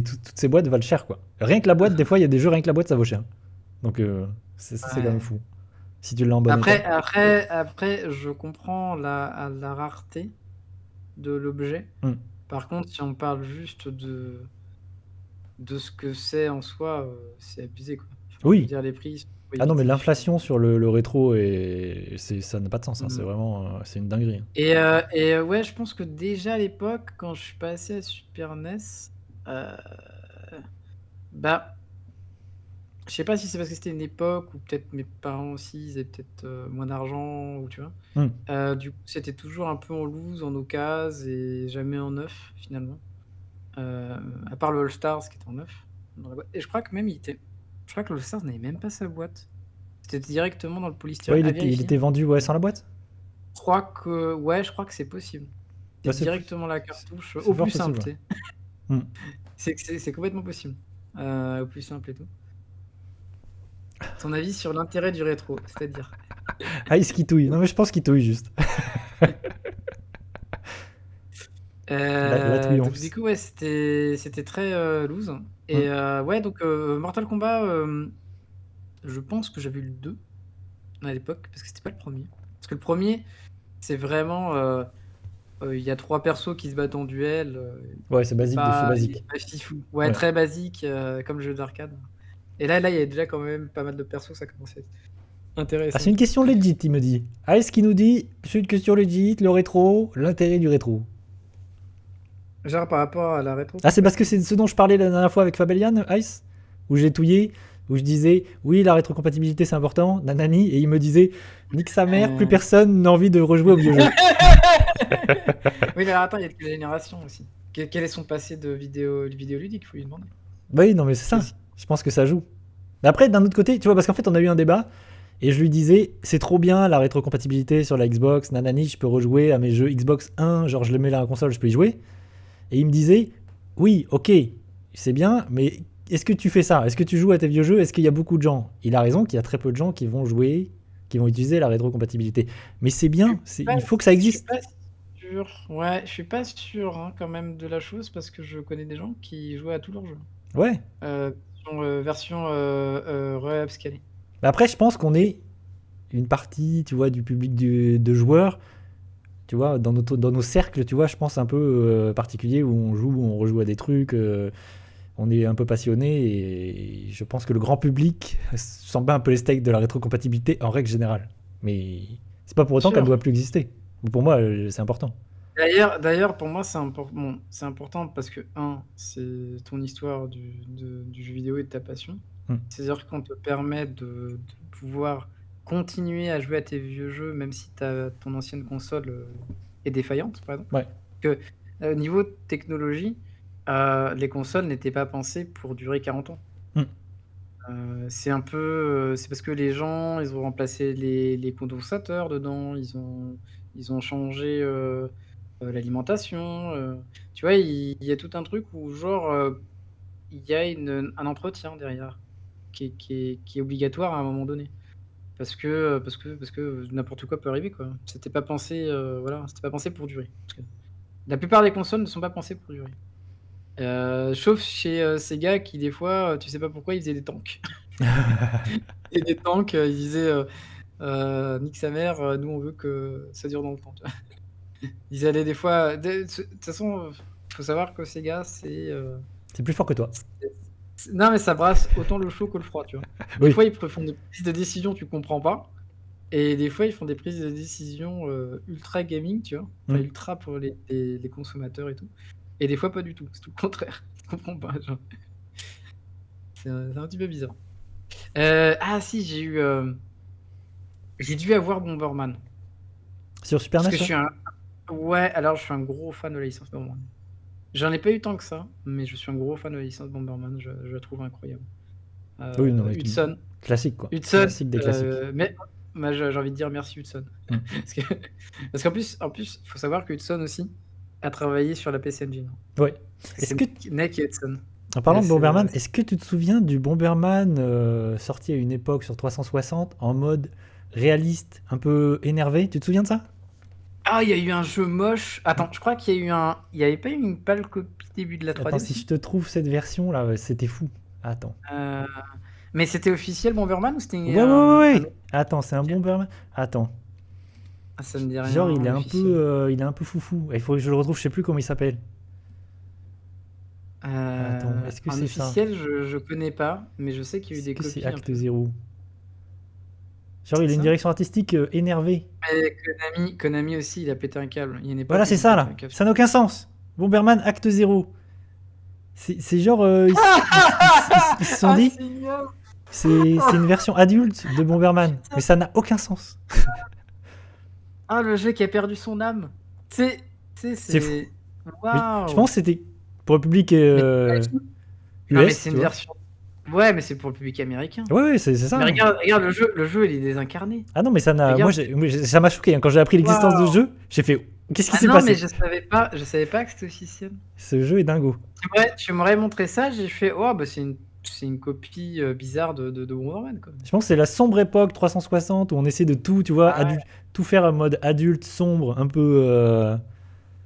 toutes ces boîtes valent cher, quoi. Rien que la boîte, des fois, il y a des jeux, rien que la boîte, ça vaut cher. Donc, c'est quand même ouais. fou. Si tu l'as en bon état. Après, je comprends la rareté de l'objet. Mm. Par contre, si on parle juste de ce que c'est en soi, c'est abusé, quoi. Enfin, je veux Oui. dire, les prix sont Ah non, mais prohibitifs. l'inflation sur le rétro, ça n'a pas de sens, hein. C'est Mmh. vraiment, c'est une dinguerie, hein. Ouais, je pense que déjà à l'époque, quand je suis passé à Super NES, heu, bah, je sais pas si c'est parce que c'était une époque où peut-être mes parents aussi, ils avaient peut-être, moins d'argent ou tu vois? Mm. Du coup, c'était toujours un peu en loose, en occasion et jamais en neuf finalement. Heu, à part le All Stars qui était en neuf dans la boîte et je crois que le All Stars n'avait même pas sa boîte. C'était directement dans le Ouais, polystyrène, à il vérifier. était vendu, ouais, sans la boîte. Je crois que c'est possible. Ouais, C'est directement la cartouche, c'est au fort plus possible, simple, ouais. tu sais? Mm. C'est complètement possible, au plus simple et tout. Ton avis sur l'intérêt du rétro? C'est-à-dire? Ah, il se quitouille. Non, mais je pense qu'il touille juste. La Donc du touillance. coup, ouais, c'était très, loose et Mm. ouais, donc Mortal Kombat, je pense que j'avais eu le 2 à l'époque parce que c'était pas le premier. Parce que le premier, c'est vraiment, il y a 3 persos qui se battent en duel, Ouais, c'est basique de chez il est basique. pas fifou. Ouais, Ouais. très basique, comme jeu d'arcade et là, il y a déjà quand même pas mal de persos, ça commençait à être Ah, intéressant c'est et une tout. question legit, il me dit. Ice qui nous dit c'est une question legit, le rétro, l'intérêt du rétro. Genre par rapport à la Ah, c'est parce que rétrocompatibilité? c'est ce dont je parlais la dernière fois avec Fabelian, Ice, où j'ai touillé, où je disais oui, la rétrocompatibilité c'est important, nanani, et il me disait nique sa mère, plus Heu personne n'a envie de rejouer au vieux jeu. Oui, mais alors attends, il y a quelle génération aussi? Quel est son passé de vidéoludique? Faut lui demander. Bah oui, non, mais c'est Parce que ça. si Je pense que ça joue. Mais après, d'un autre côté, tu vois, parce qu'en fait, on a eu un débat, et je lui disais, c'est trop bien la rétrocompatibilité sur la Xbox, nanani, je peux rejouer à mes jeux Xbox 1, genre je le mets là à la console, je peux y jouer. Et il me disait, oui, ok, c'est bien, mais est-ce que tu fais ça? Est-ce que tu joues à tes vieux jeux? Est-ce qu'il y a beaucoup de gens? Il a raison qu'il y a très peu de gens qui vont jouer, qui vont utiliser la rétrocompatibilité. Mais c'est je suis bien, pas il faut que ça je suis existe. pas sûr. Ouais, je suis pas sûr, hein, quand même de la chose parce que je connais des gens qui jouaient à tous leurs jeux. Ouais. Version, re-upscalée. Mais après, je pense qu'on est une partie, tu vois, du public de joueurs, tu vois, dans nos cercles, tu vois, je pense un peu particulier où on joue, on rejoue à des trucs, on est un peu passionné et je pense que le grand public s'en bat un peu les steaks de la rétrocompatibilité en règle générale. Mais c'est pas pour autant qu'elle ne Sûr. doit plus exister. Pour moi, c'est important. D'ailleurs, pour moi, c'est important parce que, un, c'est ton histoire du jeu vidéo et de ta passion. Hmm. C'est-à-dire qu'on te permet de pouvoir continuer à jouer à tes vieux jeux, même si ton ancienne console est défaillante, par exemple. Ouais. Que, niveau technologie, les consoles n'étaient pas pensées pour durer 40 ans. Hmm. C'est un peu, c'est parce que les gens, ils ont remplacé les condensateurs dedans, ils ont changé, l'alimentation, tu vois? Il y a tout un truc où genre, il y a un entretien derrière qui est obligatoire à un moment donné. Parce que n'importe quoi peut arriver, quoi. C'était pas pensé, voilà, c'était pas pensé pour durer. Parce que la plupart des consoles ne sont pas pensées pour durer. Sauf chez, Sega qui des fois, tu sais pas pourquoi, ils faisaient des tanks. Et des tanks, ils disaient, «Nique sa mère, nous on veut que ça dure dans le temps», tu vois? Ils allaient des fois de toute façon, faut savoir que Sega, C'est plus fort que toi. non, mais ça brasse autant le chaud que le froid, tu vois? Des Oui. fois, ils font des prises de décision, tu comprends pas, et des fois, ils font des prises de décision, ultra gaming, tu vois? Enfin, Mm. ultra pour les consommateurs et tout, et des fois, pas du tout, c'est tout le contraire. Tu comprends pas, genre. C'est un petit peu bizarre. Ah si, j'ai dû avoir Bomberman. Sur Super Parce que NES, je ouais. suis un Ouais, alors je suis un gros fan de la licence Bomberman. J'en ai pas eu tant que ça, mais je suis un gros fan de la licence Bomberman, je la trouve incroyable. Oui, non, mais Hudson, classique, quoi. Hudson, Classique des classiques. mais moi j'ai envie de dire merci Hudson. Mm. Parce qu'en plus, faut savoir que Hudson aussi a travaillé sur la PC Engine. Ouais. Est-ce C'est que, Neck et Hudson. en parlant Et de c'est Bomberman, est-ce que tu te souviens du Bomberman sorti à une époque sur 360 en mode réaliste, un peu énervé? Tu te souviens de ça? Ah, il y a eu un jeu moche. Attends, je crois qu'il y a eu il y avait pas eu une pâle copie début de la 3D Attends, si je aussi? te trouve cette version là, c'était fou. Attends. Heu, mais c'était officiel Bomberman ou c'était Ouais, ouais, un ouais, un ouais. autre? Attends, c'est un OK. Bomberman. Attends. Ah, ça me dit Genre, rien, il est un peu foufou. Il faut que je le retrouve, je sais plus comment il s'appelle. Attends, est-ce que En c'est ça? officiel, je connais pas, mais je sais qu'il y a eu Est-ce des que c'est copies un Acte peu. Zero? Genre, C'est il a une ça? direction artistique énervée. Mais Konami aussi, il a pété un câble. Il y a une Voilà, époque où c'est ils ont ça pété là. un câble. Ça n'a aucun sens. Bomberman Acte Zero. C'est genre, ils se sont Ah, dit, Seigneur! c'est une version adulte de Bomberman. Mais ça n'a aucun sens. Ah, le jeu qui a perdu son âme. Tu sais, C'est fou. c'est Mais je waouh! pense que c'était pour le public Mais t'imagines? Non, mais US, c'est tu une vois. version. Ouais, mais c'est pour le public américain. Ouais, ouais, c'est ça. Mais Hein. regarde le jeu, il est désincarné. Ah non, mais ça n'a. Regarde. Ça m'a choqué. Hein. Quand j'ai appris l'existence de ce Waouh! jeu, j'ai fait, qu'est-ce qui Ah s'est non, mais passé? je savais pas que c'était officiel. Ce jeu est dingo. Tu m'aurais montré ça, j'ai fait: «Oh, bah, c'est une copie, bizarre de Wonder Woman, quoi». Je pense que c'est la sombre époque 360 où on essaie de tout, tu vois, Ah ouais. tout faire en mode adulte, sombre,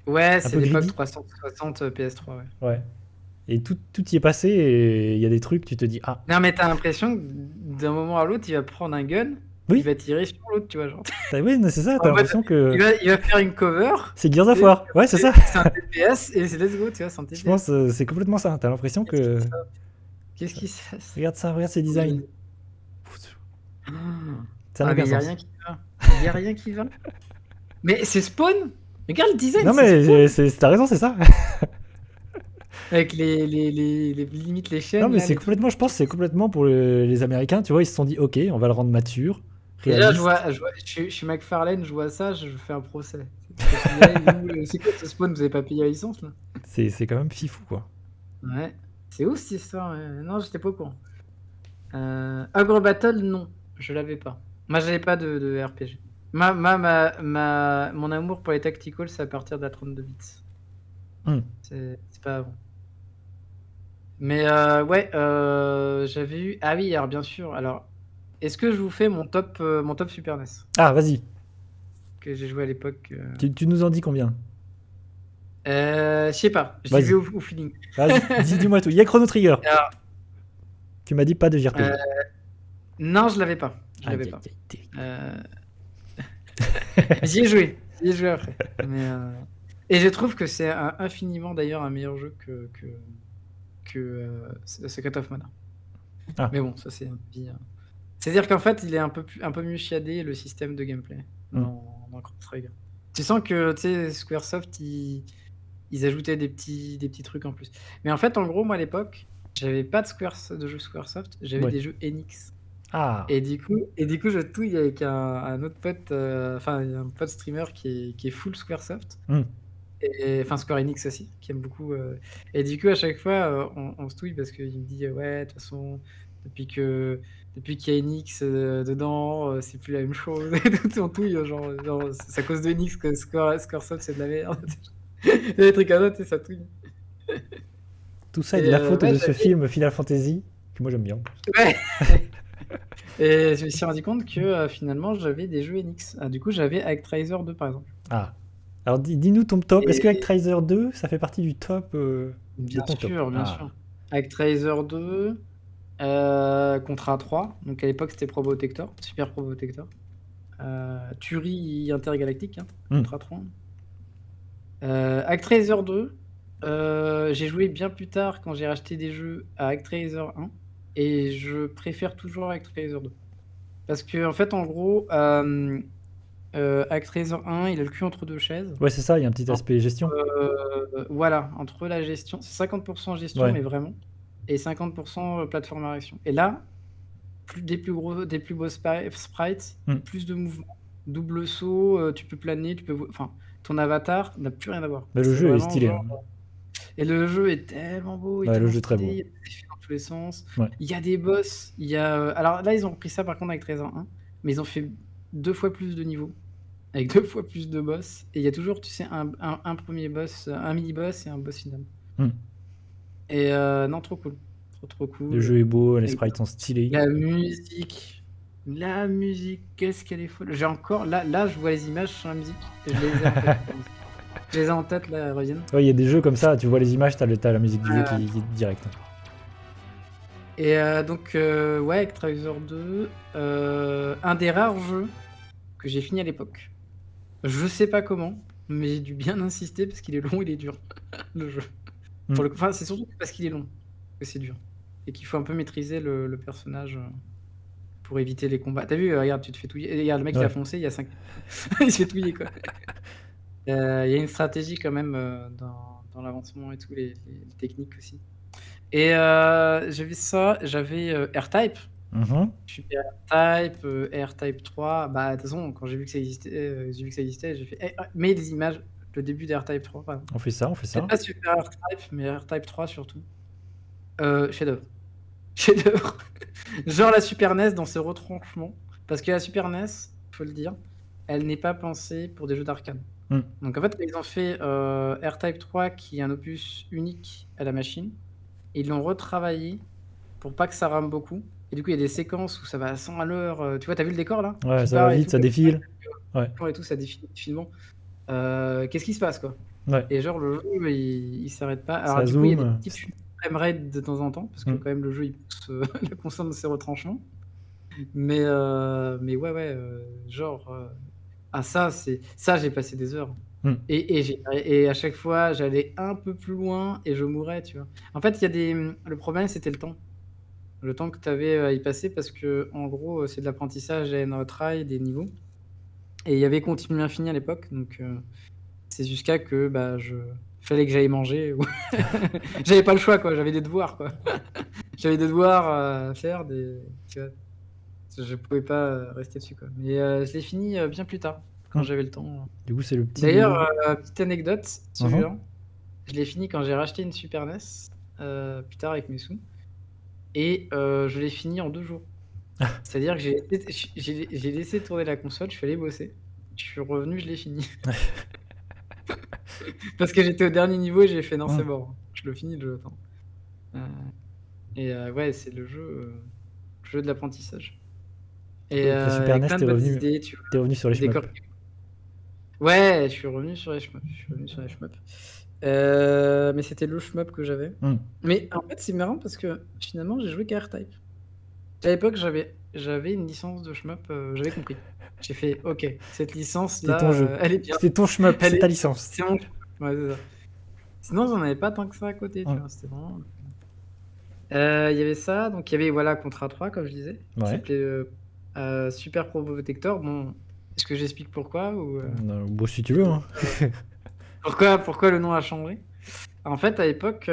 Ouais, un c'est peu l'époque greedy. 360, PS3, ouais. Ouais. Et tout y est passé et il y a des trucs, tu te dis, ah, Non, mais t'as l'impression que d'un moment à l'autre, il va prendre un gun, il oui, va tirer sur l'autre, tu vois? Genre, oui, c'est ça, t'as en mode, l'impression que il va faire une cover, c'est Gears of tu sais, War. Ouais, c'est ça. c'est un TPS et c'est let's go, tu vois? C'est un Je pense TPS. c'est complètement ça. T'as l'impression Qu'est-ce qui que. se passe? Qu'est-ce qui se passe? Regarde ça, regarde ces designs. Ça n'a Ah, mais aucun il y a sens. rien qui va. Il y a rien qui va. Mais c'est Spawn! Regarde le design, Non, c'est mais Spawn! t'as raison, c'est ça. Avec limite les Non, chaînes mais là, c'est les trucs. complètement, je pense, que c'est complètement pour les Américains, tu vois, ils se sont dit, ok, on va le rendre mature, Déjà, réaliste. je suis McFarlane, je vois ça, je fais un procès. Parce que je me dis, «Eh, c'est quoi ce Spawn? Vous avez pas payé la licence là?» C'est quand même fifou, quoi. Ouais. C'est ouf cette histoire, non, j'étais pas au courant. Ogre Battle, non, je l'avais pas. Moi, j'avais pas de RPG. Mon amour pour les tacticals, c'est à partir de la 32 bits. Hmm. C'est pas avant. Mais ouais, j'avais eu. Ah oui, alors bien sûr. Alors, est-ce que je vous fais mon top Super NES Ah, vas-y, que j'ai joué à l'époque? tu nous en dis combien? Je sais pas, j'y Vas-y. vais au feeling. Vas-y, dis-moi tout. Il y a Chrono Trigger. Alors, Tu m'as dit pas de JRPG. non, je l'avais pas. Je Aïe, l'avais aïe, pas. aïe, terrible. J'y ai joué. J'y ai joué après. Mais, et je trouve que c'est infiniment d'ailleurs un meilleur jeu que Secret of Mana. Ah. Mais bon, ça c'est un avis. C'est-à-dire qu'en fait, il est un peu mieux chiadé le système de gameplay dans Chrono Trigger. Tu sens que tu sais, Squaresoft, ils ajoutaient des petits trucs en plus. Mais en fait, en gros, moi à l'époque, j'avais pas de jeux Squaresoft, j'avais Ouais. des jeux Enix. Ah. Et du coup, je touille avec un autre pote, enfin un pote streamer qui est full Squaresoft. Et enfin Square Enix aussi, qui aime beaucoup. Et du coup, à chaque fois, on se touille parce qu'il me dit ouais, de toute façon, depuis qu'il y a Enix dedans, c'est plus la même chose. Et tout, on touille, genre c'est à cause de Enix que Squaresoft c'est de la merde. Des trucs comme ça, tu sais, ça touille. Tout ça est de Et la faute ouais, de ce film Final Fantasy, que moi j'aime bien. ouais. Et je me suis rendu compte que finalement j'avais des jeux NX. Ah, du coup, j'avais Actraiser 2 par exemple. Ah. Alors dis-nous ton top. Est-ce que Et Actraiser 2, ça fait partie du top de bien ton top? sûr, bien Ah. sûr. Actraiser 2, Contra 3. Donc à l'époque, c'était Probotector, Super Probotector. Tuerie intergalactique, hein, Hmm. Contra 3. Actraiser 2, j'ai joué bien plus tard quand j'ai racheté des jeux à Actraiser 1. Et je préfère toujours Actraiser 2. Parce que, en fait, en gros, Actraiser 1, il a le cul entre deux chaises. Ouais, c'est ça, il y a un petit aspect gestion. Voilà, entre la gestion, c'est 50% gestion, Ouais. mais vraiment, et 50% plateforme à action. Et là, des plus beaux sprites, Hmm. plus de mouvements, double saut, tu peux planer, enfin, ton avatar n'a plus rien à voir. Bah, le C'est jeu est vraiment stylé, genre. hein. Et le jeu est tellement beau, il est Ouais, le tellement jeu est très stylé, beau. il y a des effets dans tous les sens. Ouais. Il y a des boss, alors là, ils ont repris ça par contre avec Trésor 1, mais ils ont fait 2 fois plus de niveaux, avec 2 fois plus de boss, et il y a toujours, tu sais, un premier boss, un mini-boss et un boss final. Hmm. Et non, trop cool. Trop Le cool. jeu est beau, les Et sprites sont stylés. la musique, qu'est-ce qu'elle est folle. J'ai encore, là, je vois les images sur la musique, et je les ai en tête. Je les ai en tête, là, elles reviennent. Ouais, il y a des jeux comme ça, tu vois les images, t'as la musique du jeu Euh, qui est direct. Et donc, ouais, Actraiser 2, un des rares jeux que j'ai fini à l'époque. Je sais pas comment, mais j'ai dû bien insister parce qu'il est long, il est dur, le jeu. Hmm. Enfin, c'est surtout parce qu'il est long que c'est dur. Et qu'il faut un peu maîtriser le personnage pour éviter les combats. T'as vu, regarde, tu te fais touiller. Et regarde, le mec, il a Ouais. foncé, il y a 5 il se fait touiller, quoi. Il y a une stratégie quand même dans l'avancement et tout, les techniques aussi. Et j'avais ça, j'avais R-Type. Mhm. Super R-Type, R-Type 3. Bah, de toute façon, quand j'ai vu que ça existait, j'ai fait mets des images, le début d'R-Type 3, par exemple. On fait ça. Peut-être pas Super R-Type, mais R-Type 3 surtout. Chef-d'œuvre. Chef-d'œuvre. Genre la Super NES dans ses retranchements. Parce que la Super NES, faut le dire, elle n'est pas pensée pour des jeux d'arcade. Hmm. Donc en fait, ils ont fait R-Type 3, qui est un opus unique à la machine. Ils l'ont retravaillé pour pas que ça rame beaucoup. Et du coup, il y a des séquences où ça va à 100 à l'heure. Tu vois, t'as vu le décor là Ouais, qui ça va part et vite, tout, ça comme ça, défile. Ouais. et tout, ça défile filement. Qu'est-ce qui se passe, quoi? Ouais. Et genre, le jeu, il s'arrête pas. Alors, Ça du coup, il y a des zoome. petites chutes de framerate de temps en temps, parce que Hmm. quand même, le jeu, il pousse la console dans ses retranchements. Mais ouais, genre. Ça, j'ai passé des heures. Hmm. Et à chaque fois, j'allais un peu plus loin et je mourais, tu vois. En fait, le problème, c'était le temps. Le temps que tu avais à y passer, parce que en gros, c'est de l'apprentissage à retry des niveaux. Et il y avait continu infini à l'époque, donc c'est jusqu'à que fallait que j'aille manger. J'avais pas le choix, quoi. J'avais des devoirs, quoi. J'avais des devoirs à faire, tu vois. Je pouvais pas rester dessus, quoi. Mais je l'ai fini bien plus tard, quand Hmm. j'avais le temps. Du coup, c'est le petit. D'ailleurs, petite anecdote, Mhm. celui-là, je l'ai fini quand j'ai racheté une Super NES, plus tard avec mes sous. Et je l'ai fini en 2 jours. C'est-à-dire que j'ai laissé tourner la console, je suis allé bosser. Je suis revenu, je l'ai fini. Parce que j'étais au dernier niveau et j'ai fait: «Non, c'est Hmm. bon, je le finis le jeu, attends». Heu et ouais, c'est le jeu de l'apprentissage. Et Avec la Super avec NES, plein de bonnes idées, tu vois? t'es revenu sur les Des shmups. corps. Ouais, je suis revenu sur les shmups. Mais c'était le shmup que j'avais. Hmm. Mais en fait, c'est marrant parce que finalement, j'ai joué qu'à R-Type. À l'époque, j'avais une licence de shmup, j'avais compris. J'ai fait: «OK, cette C'était licence-là, ton jeu. elle est bien, C'était ton shmup, elle c'est est ta bien, licence. c'est mon shmup». Ouais, c'est ça. Sinon, j'en avais pas tant que ça à côté, tu Hmm. vois? C'était vraiment. Il y avait ça, donc il y avait, voilà, Contra 3, comme je disais, qui Ouais. s'appelait Super Probotector. Bon, est-ce que j'explique pourquoi, ou Bon, si tu veux, hein. pourquoi le nom a changé? En fait, à l'époque,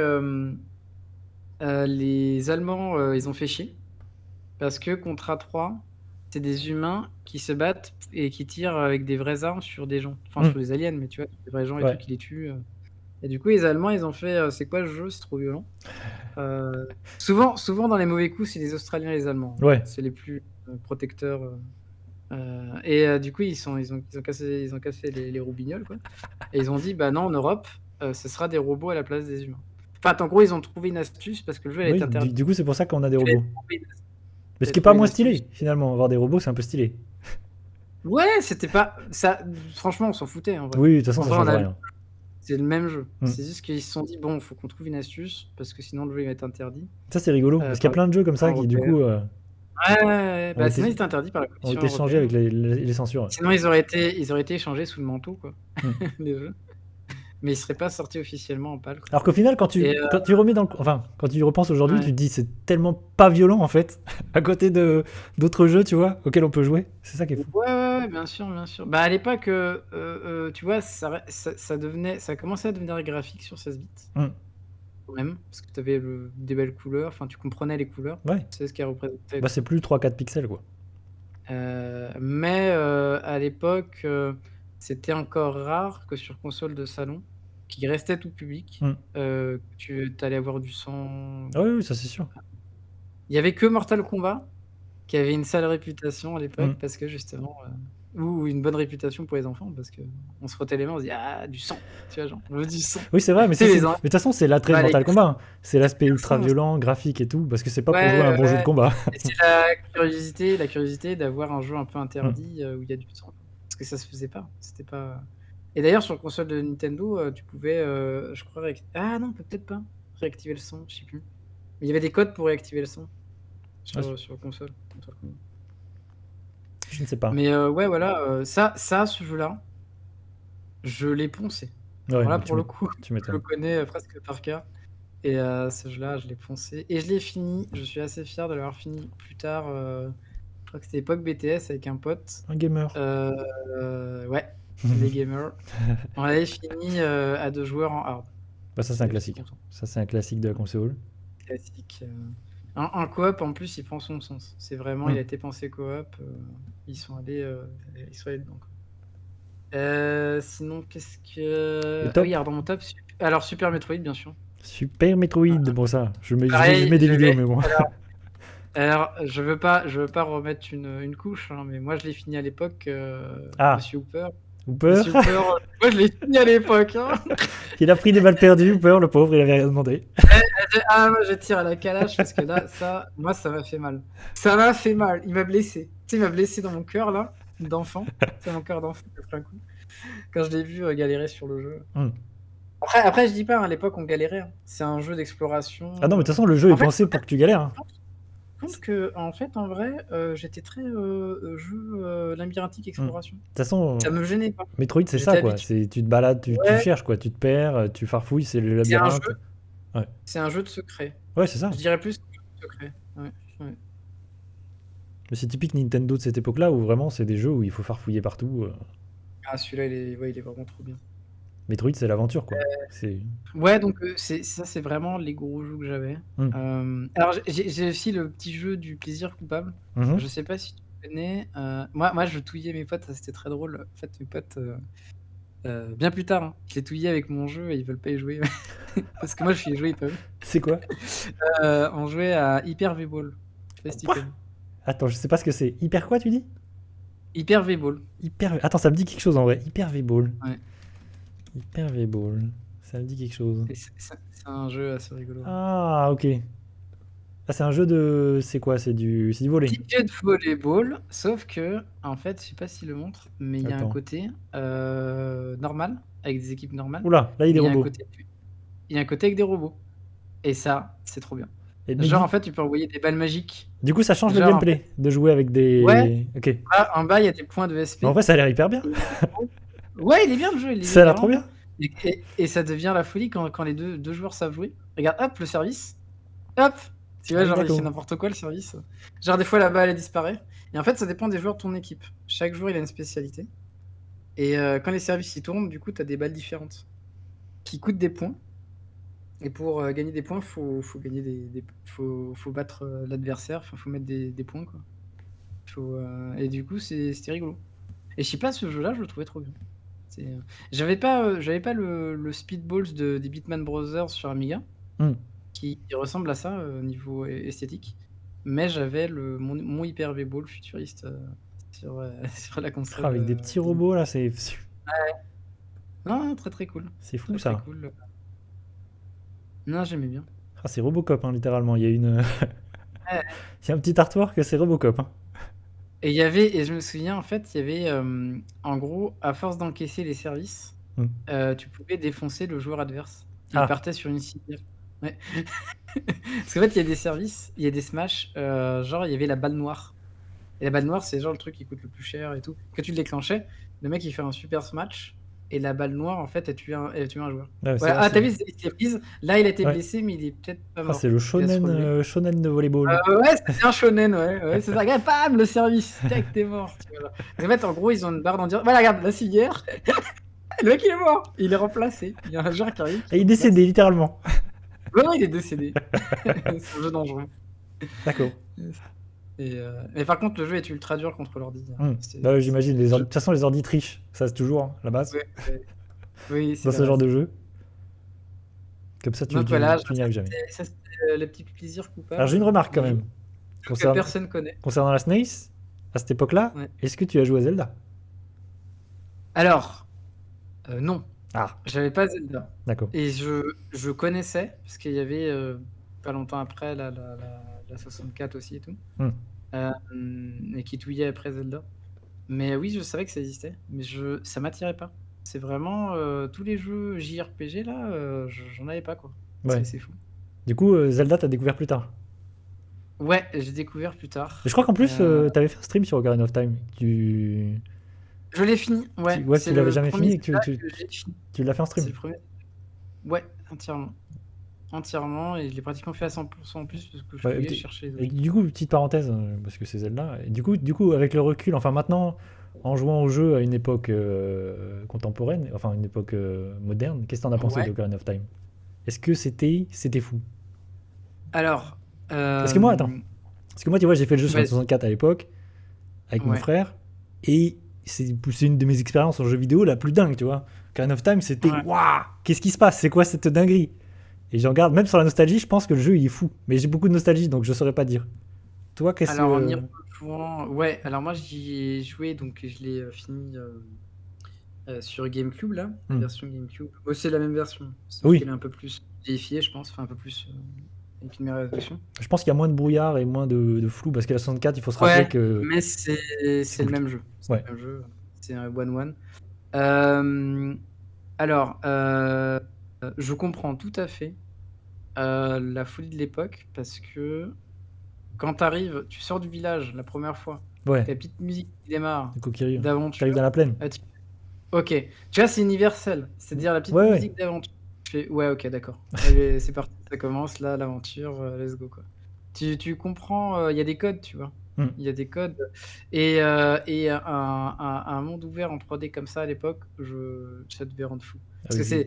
les Allemands, ils ont fait chier. Parce que Contra 3, c'est des humains qui se battent et qui tirent avec des vraies armes sur des gens. Enfin, Hmm. sur des aliens, mais tu vois, des vrais gens et tout Ouais. qui les tuent. Et du coup, les Allemands, ils ont fait: «C'est quoi ce jeu? C'est trop violent». Souvent dans les mauvais coups, c'est les Australiens et les Allemands, hein. Ouais. C'est les plus protecteurs. Et du coup, ils ont cassé les roubignoles, quoi. Et ils ont dit: «Bah non, en Europe, ce sera des robots à la place des humains». Enfin, en gros, ils ont trouvé une astuce parce que le jeu elle Oui, était interdit. du coup, c'est pour ça qu'on a des Ils avaient robots. trouvé une- Mais ils ce avaient qui est pas trouvé une moins astuce. stylé, finalement. Avoir des robots, c'est un peu stylé. Ouais, c'était pas ça. Franchement, on s'en foutait en vrai. Oui, de toute façon, En ça vrai, on change a rien. c'est le même jeu. Mm. C'est juste qu'ils se sont dit bon, faut qu'on trouve une astuce parce que sinon le jeu il va être interdit Ça, c'est rigolo. Parce qu'il y a par la plein de jeux comme ça Commission qui, du européenne. coup, Ouais, ouais, ouais. ont Bah, sinon il été, était interdit par la ont Commission été changés avec européenne. les censures. Sinon ils auraient été échangés sous le manteau quoi, Mm. les jeux. Mais ils seraient pas sortis officiellement en PAL quoi. Alors qu'au final, Et quand tu remets enfin, quand tu y repenses aujourd'hui, tu ouais. te dis c'est tellement pas violent en fait, à côté de d'autres jeux, tu vois, auxquels on peut jouer. C'est ça qui est fou. Ouais, ouais, ouais, bien sûr, bien sûr. Bah, à l'époque, tu vois, ça commençait à devenir graphique sur 16 bits, Mm. quand même, parce que tu avais des belles couleurs, enfin, tu comprenais les couleurs, Ouais. tu sais ce qu'elles représentaient et Bah, tout c'est ça. plus 3-4 pixels, quoi. Mais à l'époque, c'était encore rare que sur console de salon, qui restait tout public, Mm. que tu allais avoir du sang. Ah oui, oui, ça c'est sûr. Il y avait que Mortal Kombat qui avait une sale réputation à l'époque Mm. parce que justement, ou une bonne réputation pour les enfants parce qu'on se frottait les mains, on se dit: «Ah, du sang!» Tu vois, genre, on veut du sang. Oui, c'est vrai, mais Tu sais, ça, c'est. les Mais de enfants, toute façon, c'est l'attrait de bah, les Mortal Kombat, hein. C'est l'aspect ultra garçons, violent, graphique et tout, parce que c'est pas pour jouer à un ouais, bon jeu de ouais, combat. et c'est la curiosité d'avoir un jeu un peu Mm. interdit, où il y a du sang. Parce que ça se faisait pas, c'était pas et d'ailleurs sur console de Nintendo, tu pouvais, je crois ah non, peut-être pas, réactiver le son, je sais plus. Mais il y avait des codes pour réactiver le son Ah, sur console. je ne sais pas. Mais ouais, voilà, ce jeu-là, je l'ai poncé. Ouais, Alors là, mais pour le coup, tu je le m'étonnes. connais, presque par cœur et ce jeu-là, je l'ai poncé et je l'ai fini. Je suis assez fier de l'avoir fini plus tard, je crois que c'était époque BTS avec un pote. Un gamer. Ouais, les gamers. On l'avait fini, à 2 joueurs en hard. Bah, ça, c'est un Et j'étais classique. content. Ça, c'est un classique de la console. Classique, en coop, en plus, il prend son sens. C'est vraiment il Mm. a été pensé coop, ils sont allés, dedans, quoi. Sinon, qu'est-ce Le que ah oui, top. alors dans mon top, alors Super Metroid, bien sûr. Super Metroid, bon ça. Je Pareil, mets des vidéos, mais bon. alors je veux pas remettre une couche, hein, mais moi je l'ai fini à l'époque, Ah, Monsieur Hooper. Hooper. Monsieur Hooper, moi je l'ai fini à l'époque, hein. Il a pris des balles perdues, Hooper, le pauvre, il avait rien demandé. Ah, moi je tire à la calache parce que là, moi ça m'a fait mal. Ça m'a fait mal, il m'a blessé. Tu sais, il m'a blessé dans mon cœur là, d'enfant. C'est mon cœur d'enfant qui a pris un coup. Quand je l'ai vu galérer sur le jeu. Mm. Après je dis pas, hein, à l'époque on galérait, hein. C'est un jeu d'exploration. Ah non, mais de toute façon, le jeu est En fait, pensé pour que tu galères, hein. compte que en fait, en vrai, j'étais très, jeu, labyrinthique, Mm. De exploration. toute façon, Ça me gênait pas. Metroid, c'est J'étais ça, quoi. habitué. C'est, tu te balades, tu Ouais, cherches, quoi. Tu te perds, tu farfouilles, c'est le c'est un labyrinthe. jeu Ouais, c'est un jeu de secret. ouais, c'est ça. Je dirais plus un jeu de secret. Ouais, ouais. Mais c'est typique Nintendo de cette époque-là où vraiment c'est des jeux où il faut farfouiller partout. Ah celui-là, il est vraiment trop bien. Metroid, c'est l'aventure, quoi. C'est. Ouais, donc c'est vraiment les gros jeux que j'avais. Alors j'ai aussi le petit jeu du plaisir coupable. Mhm. Je sais pas si tu connais, moi je touillais mes potes, ça c'était très drôle. En fait, mes potes, bien plus tard, hein, je les touillais avec mon jeu et ils veulent pas y jouer. Parce que moi je suis y jouer, ils peuvent. C'est quoi? On jouait à Hyper V-Ball. Je sais pas si tu Quoi? connais. Attends, je sais pas ce que c'est. Hyper quoi, tu dis? Hyper V-Ball. Hyper. Attends, ça me dit quelque chose en vrai. Hyper V-Ball. Ouais. Hyper V-Ball. Ça me dit quelque chose. Et c'est un jeu assez rigolo. Ah, ok. Ah, c'est un jeu de. C'est quoi? C'est du volley. Petit jeu de volleyball, sauf que, en fait, je sais pas s'il le montre, mais il y a un Attends. côté normal, avec des équipes normales. Oula, là il y a des mais robots. il y a un côté avec des robots. Et ça, c'est trop bien. Et, mais Genre, en fait, tu peux envoyer des balles magiques. du coup, ça change le Genre, en gameplay de jouer avec des. Ouais. Ok. Mais Là, en bas, il y a des points de SP. en vrai, ça a l'air hyper bien. Ouais, il est bien le jeu. Il est Ça a l'air trop vraiment bien. Et ça devient la folie quand les deux joueurs savent jouer. Regarde, hop, le service. Hop. Tu vois, Ah, genre, il d'accord. fait n'importe quoi, le service. Genre, des fois, la balle, elle disparaît. Et en fait, ça dépend des joueurs de ton équipe. Chaque joueur, il a une spécialité. Et quand les services y tournent, du coup, tu as des balles différentes qui coûtent des points. Et pour gagner des points, faut gagner faut battre l'adversaire. Enfin, faut mettre des points, quoi. Et du coup, c'était rigolo. Et je sais pas, ce jeu-là, je le trouvais trop bien. J'avais pas le Speedballs des Beatman Brothers sur Amiga, Hmm. qui ressemble à ça au niveau esthétique. Mais j'avais mon Hyper V-Ball futuriste sur la console. Ah, avec des petits robots là, c'est. Non, très très cool. C'est fou Très ça. cool. Non, j'aimais bien. Ah, c'est Robocop, hein, littéralement. Il y a une. Ouais. Il y a un petit artwork que c'est Robocop. Hein. Et il y avait, et je me souviens, en fait, il y avait, en gros, à force d'encaisser les services, Hmm. tu pouvais défoncer le joueur adverse. Il Ah. partait sur une civière. Ouais. Parce qu'en fait, il y a des services, il y a des smash, genre il y avait la balle noire. Et la balle noire, c'est genre le truc qui coûte le plus cher et tout. Quand tu le déclenchais, le mec il fait un super smash. Et la balle noire, en fait, elle tue un joueur. Ouais, c'est Ouais, vrai, ah, t'as c'est- vu, il s'est prise. Là, il a été Ouais. blessé, mais il est peut-être pas Ah, mort. c'est le Il va se shonen, relever. shonen de volleyball. Ouais, c'était un shonen, ouais, c'est ça. Regarde, bam, le service, tac, t'es mort. Tu vois, là. En fait, en gros, ils ont une barre d'endurance. Voilà, regarde, la civière. Le mec, il est mort. Il est remplacé. Il y a un joueur qui arrive. Et il est décédé, littéralement. Ouais, il est décédé. C'est un jeu dangereux. D'accord. Mais par contre, le jeu est ultra dur contre l'ordi. Bah, j'imagine. De toute façon, les ordi trichent. Ça, c'est toujours hein, la base. Ouais. Oui, c'est Dans la ce genre base. de jeu. Comme ça, tu Donc voilà, n'y arrives jamais. ça c'était les petits plaisirs coupables. Alors, j'ai une remarque quand du jeu même. que personne connaît. Concernant la SNES, à cette époque-là, Ouais. est-ce que tu as joué à Zelda? Alors, non. Ah, J'avais pas Zelda. d'accord. Et je connaissais, parce qu'il y avait pas longtemps après la 64 aussi et tout. Et qui touillait après Zelda. Mais oui, je savais que ça existait, mais ça m'attirait pas. C'est vraiment tous les jeux JRPG là, j'en avais pas quoi. Ouais. C'est fou. Du coup, Zelda, t'as découvert plus tard. Ouais, j'ai découvert plus tard. Et je crois qu'en plus, t'avais fait un stream sur Ocarina of Time. Je l'ai fini, ouais. Ouais, c'est tu l'avais le jamais premier fini et que Zelda que j'ai fini. tu l'as fait en C'est stream. le premier. Ouais, entièrement. Entièrement, et je l'ai pratiquement fait à 100% en plus parce que je Ouais, voulais chercher les Et objets. du coup, petite parenthèse, parce que c'est Zelda. Et du coup, avec le recul, enfin maintenant, en jouant au jeu à une époque contemporaine, enfin une époque moderne, qu'est-ce que t'en as pensé Ouais. d'Ocarina of Time? Est-ce que c'était fou? Alors, Parce que moi, attends. Parce que moi, tu vois, j'ai fait le jeu sur la vas-y. 64 à l'époque, avec mon Ouais. frère, et c'est une de mes expériences en jeu vidéo la plus dingue, tu vois. Ocarina of Time, c'était Ouais. waouh, qu'est-ce qui se passe? C'est quoi cette dinguerie? Et j'en garde, même sur la nostalgie, je pense que le jeu il est fou. Mais j'ai beaucoup de nostalgie, donc je saurais pas dire. Toi, qu'est-ce Alors, en y que. rejouant, ouais, alors moi j'y ai joué, donc je l'ai fini sur GameCube là, la version GameCube. Oh, c'est la même version, c'est Oui. juste qu'elle est un peu plus vérifiée, je pense, enfin un peu plus avec une meilleure résolution. Je pense qu'il y a moins de brouillard et moins de flou, parce que la 64, il faut se rappeler Ouais, que. mais c'est le même jeu. C'est Ouais. le même jeu, c'est un one-one. Alors, je comprends tout à fait la folie de l'époque, parce que quand t'arrives, tu sors du village la première fois, Ouais, ta petite musique qui démarre le Kokiri. d'aventure. T'arrives dans la plaine. Ok, tu vois, c'est universel, c'est-à-dire la petite Ouais, ouais. musique d'aventure. Tu fais, ouais, ok, d'accord. Allez, c'est parti, ça commence, là, l'aventure, let's go, quoi. Tu comprends, il y a des codes, tu vois. Il y a des codes. Et un monde ouvert en 3D comme ça à l'époque, ça devait rendre fou. Parce que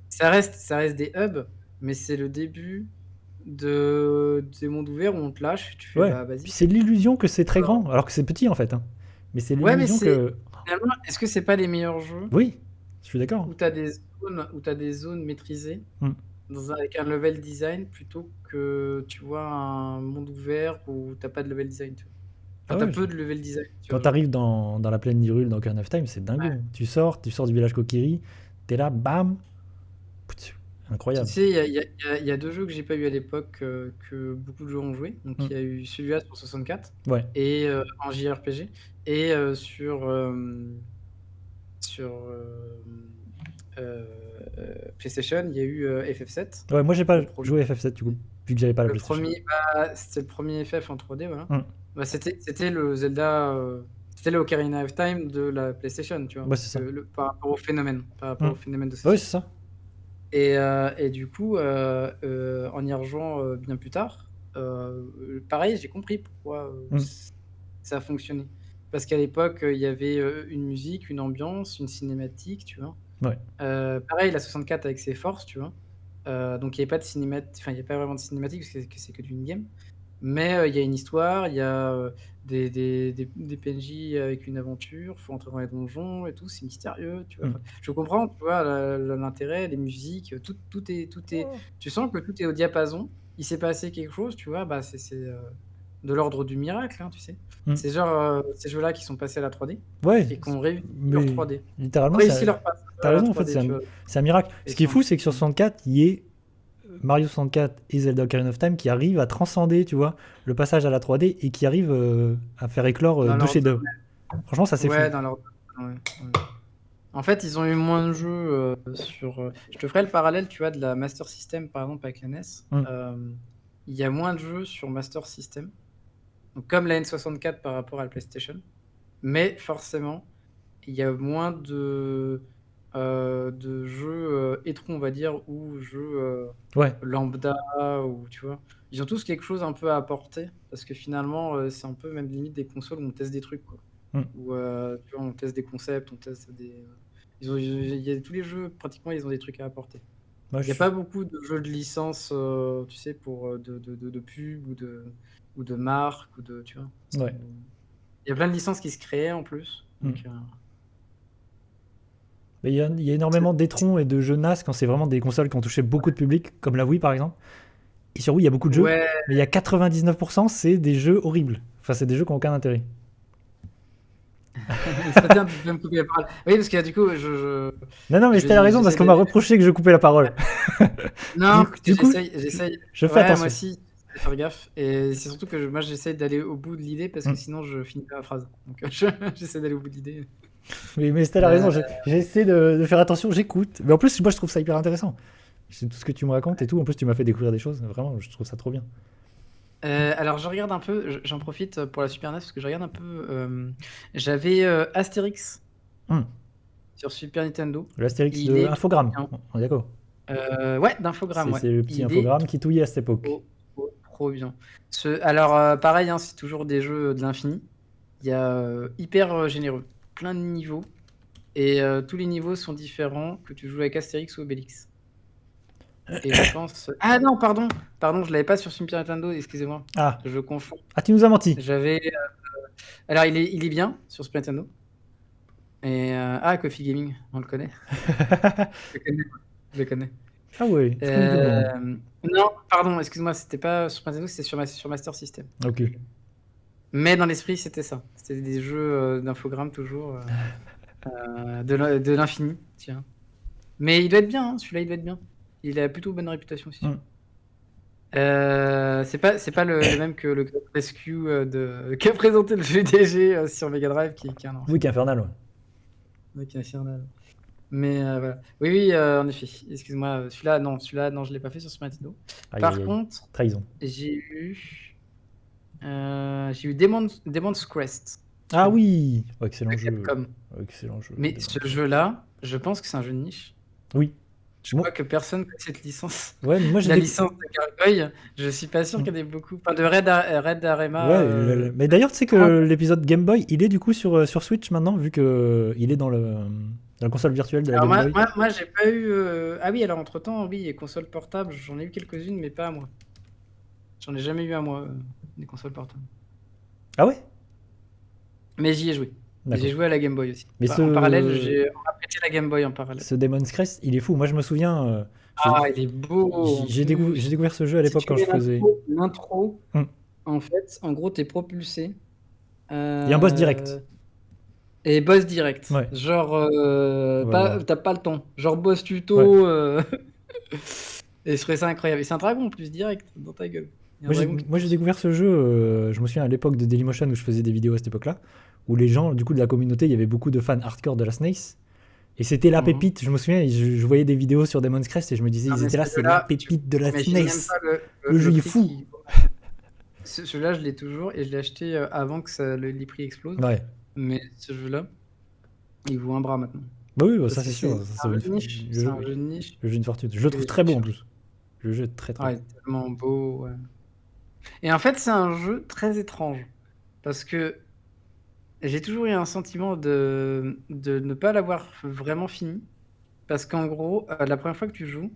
ça reste des hubs, mais c'est le début des mondes ouverts où on te lâche, tu fais, Ouais. bah vas-y. Puis c'est l'illusion que c'est très grand, alors que c'est petit en fait. Hein. Mais c'est Ouais, mais l'illusion que. finalement, est-ce que c'est pas les meilleurs jeux Oui, je suis d'accord. où t'as des zones maîtrisées avec un level design plutôt que tu vois un monde ouvert où t'as pas de level design, tu vois. Enfin, Ah ouais, t'as peu de level design. Quand t'arrives dans la plaine d'Hyrule dans Ocarina of Time, c'est dingo. Ouais. Tu sors du village Kokiri, t'es là, bam. Incroyable. Tu sais, il y a deux jeux que j'ai pas eu à l'époque que beaucoup de gens ont joué. Donc il y a eu celui-là sur 64 Ouais. et en JRPG et sur PlayStation, il y a eu FF7. Ouais, moi j'ai pas joué à FF7 du coup, vu que j'avais pas la Le PlayStation. premier, c'était le premier FF en 3D, voilà. Bah, c'était le Zelda, c'était le Ocarina of Time de la PlayStation, tu vois. Ouais, c'est ça. Par rapport au phénomène, de ce Ouais, c'est ça. Et du coup, en y rejoignant bien plus tard, pareil, j'ai compris pourquoi ça a fonctionné. Parce qu'à l'époque, il y avait une musique, une ambiance, une cinématique, tu vois. Ouais. Pareil, la 64 avec ses forces, tu vois. Donc il n'y avait pas de cinématique, enfin il n'y a pas vraiment de cinématique parce que c'est que du in-game. Mais il y a une histoire, il y a des PNJ avec une aventure, faut entrer dans les donjons et tout, c'est mystérieux, tu vois. Enfin, je comprends, tu vois, l'intérêt, les musiques, tout est, tu sens que tout est au diapason. Il s'est passé quelque chose, tu vois, bah c'est de l'ordre du miracle, hein, tu sais. C'est genre ces jeux-là qui sont passés à la 3D Ouais. et qui ont réussi mais leur 3D. littéralement, Réussi leur passage t'as à la raison, en fait, 3D, tu vois. c'est un miracle. Et Ce qui est fou, c'est que sur 64, il y ait Mario 64 et Zelda Ocarina of Time qui arrivent à transcender, tu vois, le passage à la 3D et qui arrivent à faire éclore Dans deux leur chefs-d'œuvre. Franchement, ça c'est fou. Ouais, dans leur ouais, ouais. En fait, ils ont eu moins de jeux sur. Je te ferai le parallèle, tu vois, de la Master System par exemple avec la NES. Il y a moins de jeux sur Master System, donc, comme la N64 par rapport à la PlayStation, mais forcément, il y a moins de jeux étrons, on va dire, ou jeux Ouais, lambda, ou tu vois. Ils ont tous quelque chose un peu à apporter, parce que finalement, c'est un peu même limite des consoles où on teste des trucs, quoi. Mm. Où tu vois, on teste des concepts, on teste des. Il y a tous les jeux, pratiquement, ils ont des trucs à apporter. moi, Il n'y a pas beaucoup de jeux de licence, tu sais, pour de pub ou de marque, ou de, tu vois. ouais. Il y a plein de licences qui se créent en plus. Donc, Mais il y a énormément d'étrons et de jeux NAS quand c'est vraiment des consoles qui ont touché beaucoup de public, comme la Wii par exemple. Et sur Wii, il y a beaucoup de jeux, ouais, mais il y a 99%, c'est des jeux horribles. Enfin, c'est des jeux qui n'ont aucun intérêt. il serait bien de me couper la parole. Oui, parce que du coup, Non, mais c'était la raison, parce j'essaie qu'on m'a d'aller. reproché que je coupais la parole. Non, parce que Du coup, j'essaye. je fais Ouais, moi attention. aussi, je vais faire gaffe. Et c'est surtout que moi, j'essaie d'aller au bout de l'idée parce que Mm. sinon, je finis pas la phrase. Donc, j'essaie d'aller au bout de l'idée. Mais c'était la Euh, raison, j'essaie de faire attention, j'écoute. Mais en plus, moi, je trouve ça hyper intéressant. C'est tout ce que tu me racontes et tout. En plus, tu m'as fait découvrir des choses. Vraiment, je trouve ça trop bien. alors, je regarde un peu, j'en profite pour la Super NES parce que je regarde un peu. J'avais Astérix Mm. sur Super Nintendo. L'Astérix Il de est trop Infogramme. bien. On est d'accord. Ouais, d'Infogrames, ouais. C'est le petit Il est Infogramme qui touillait à cette époque. trop bien. Alors, pareil, hein, c'est toujours des jeux de l'infini. Il y a hyper généreux, plein de niveaux. Et tous les niveaux sont différents, que tu joues avec Astérix ou Obélix. Et je pense. Ah non, pardon, je l'avais pas sur Super Nintendo, excusez-moi. Ah. Je confonds. Ah, tu nous as menti. J'avais. Alors, il est bien sur Super Nintendo. Et Coffee Gaming, on le connaît. Je le connais. Ah ouais, c'est comme tout le monde. Non, pardon, excuse-moi, c'était pas sur Nintendo, c'était sur Master System. Ok. Mais dans l'esprit, c'était ça. C'était des jeux d'infogrammes toujours. De l'infini, tiens. Mais il doit être bien, hein, celui-là, il doit être bien. Il a plutôt bonne réputation aussi. Mm. C'est pas le même que le Rescue qu'a présenté le GDG sur Mega Drive qui est un enfer. Oui, qui est infernal, ouais. Ouais, qui est infernal. Mais voilà. Oui, en effet. Excuse-moi, celui-là, non, je l'ai pas fait sur Super Nintendo. Aïe, Par aïe, aïe. contre, Trahison. j'ai eu Demon's Crest. Ah oui, oh, de excellent jeu. Capcom. Excellent jeu. Mais ce jeu-là, je pense que c'est un jeu de niche. Oui. Je crois que personne connaît cette licence. Ouais, mais moi j'ai La licence de Gargoyle, je suis pas sûr qu'il y en ait beaucoup. Enfin, de Red Arema. Ouais, mais d'ailleurs, tu sais que l'épisode Game Boy, il est du coup sur Switch maintenant, vu que il est dans la console virtuelle de la Alors Game Boy. moi j'ai pas eu. Ah oui, alors entre-temps, oui, les consoles portables, j'en ai eu quelques-unes, mais pas à moi. J'en ai jamais eu à moi, des consoles portables. Ah ouais? Mais j'y ai joué. D'accord. J'ai joué à la Game Boy aussi. Mais En parallèle, on a prêté la Game Boy en parallèle. ce Demon's Crest, il est fou. Moi, je me souviens. Il est beau. J'ai découvert ce jeu à l'époque quand je faisais. L'intro, Hmm. en fait, en gros, t'es propulsé. Il y a un boss direct. Et boss direct. Ouais. Genre, Voilà. t'as pas le temps. Genre boss tuto. Et je trouvais ça incroyable. Et c'est un dragon en plus, direct, dans ta gueule. Moi, j'ai découvert ce jeu, je me souviens à l'époque de Dailymotion où je faisais des vidéos à cette époque-là, où les gens, du coup, de la communauté, il y avait beaucoup de fans hardcore de la SNES. Et c'était la pépite, je me souviens, je voyais des vidéos sur Demon's Crest et je me disais, ils étaient là, c'est la pépite de la SNES. Le jeu est fou. Ce jeu-là, je l'ai toujours et je l'ai acheté avant que les prix explosent. Ouais. Mais ce jeu-là, il vaut un bras maintenant. Bah oui, ça c'est sûr. C'est un jeu de niche. Le jeu d'une fortune. Je le trouve très beau en plus. Le jeu est très beau. Ouais, tellement beau. Ouais. Et en fait, c'est un jeu très étrange. Parce que j'ai toujours eu un sentiment de ne pas l'avoir vraiment fini. Parce qu'en gros, la première fois que tu joues,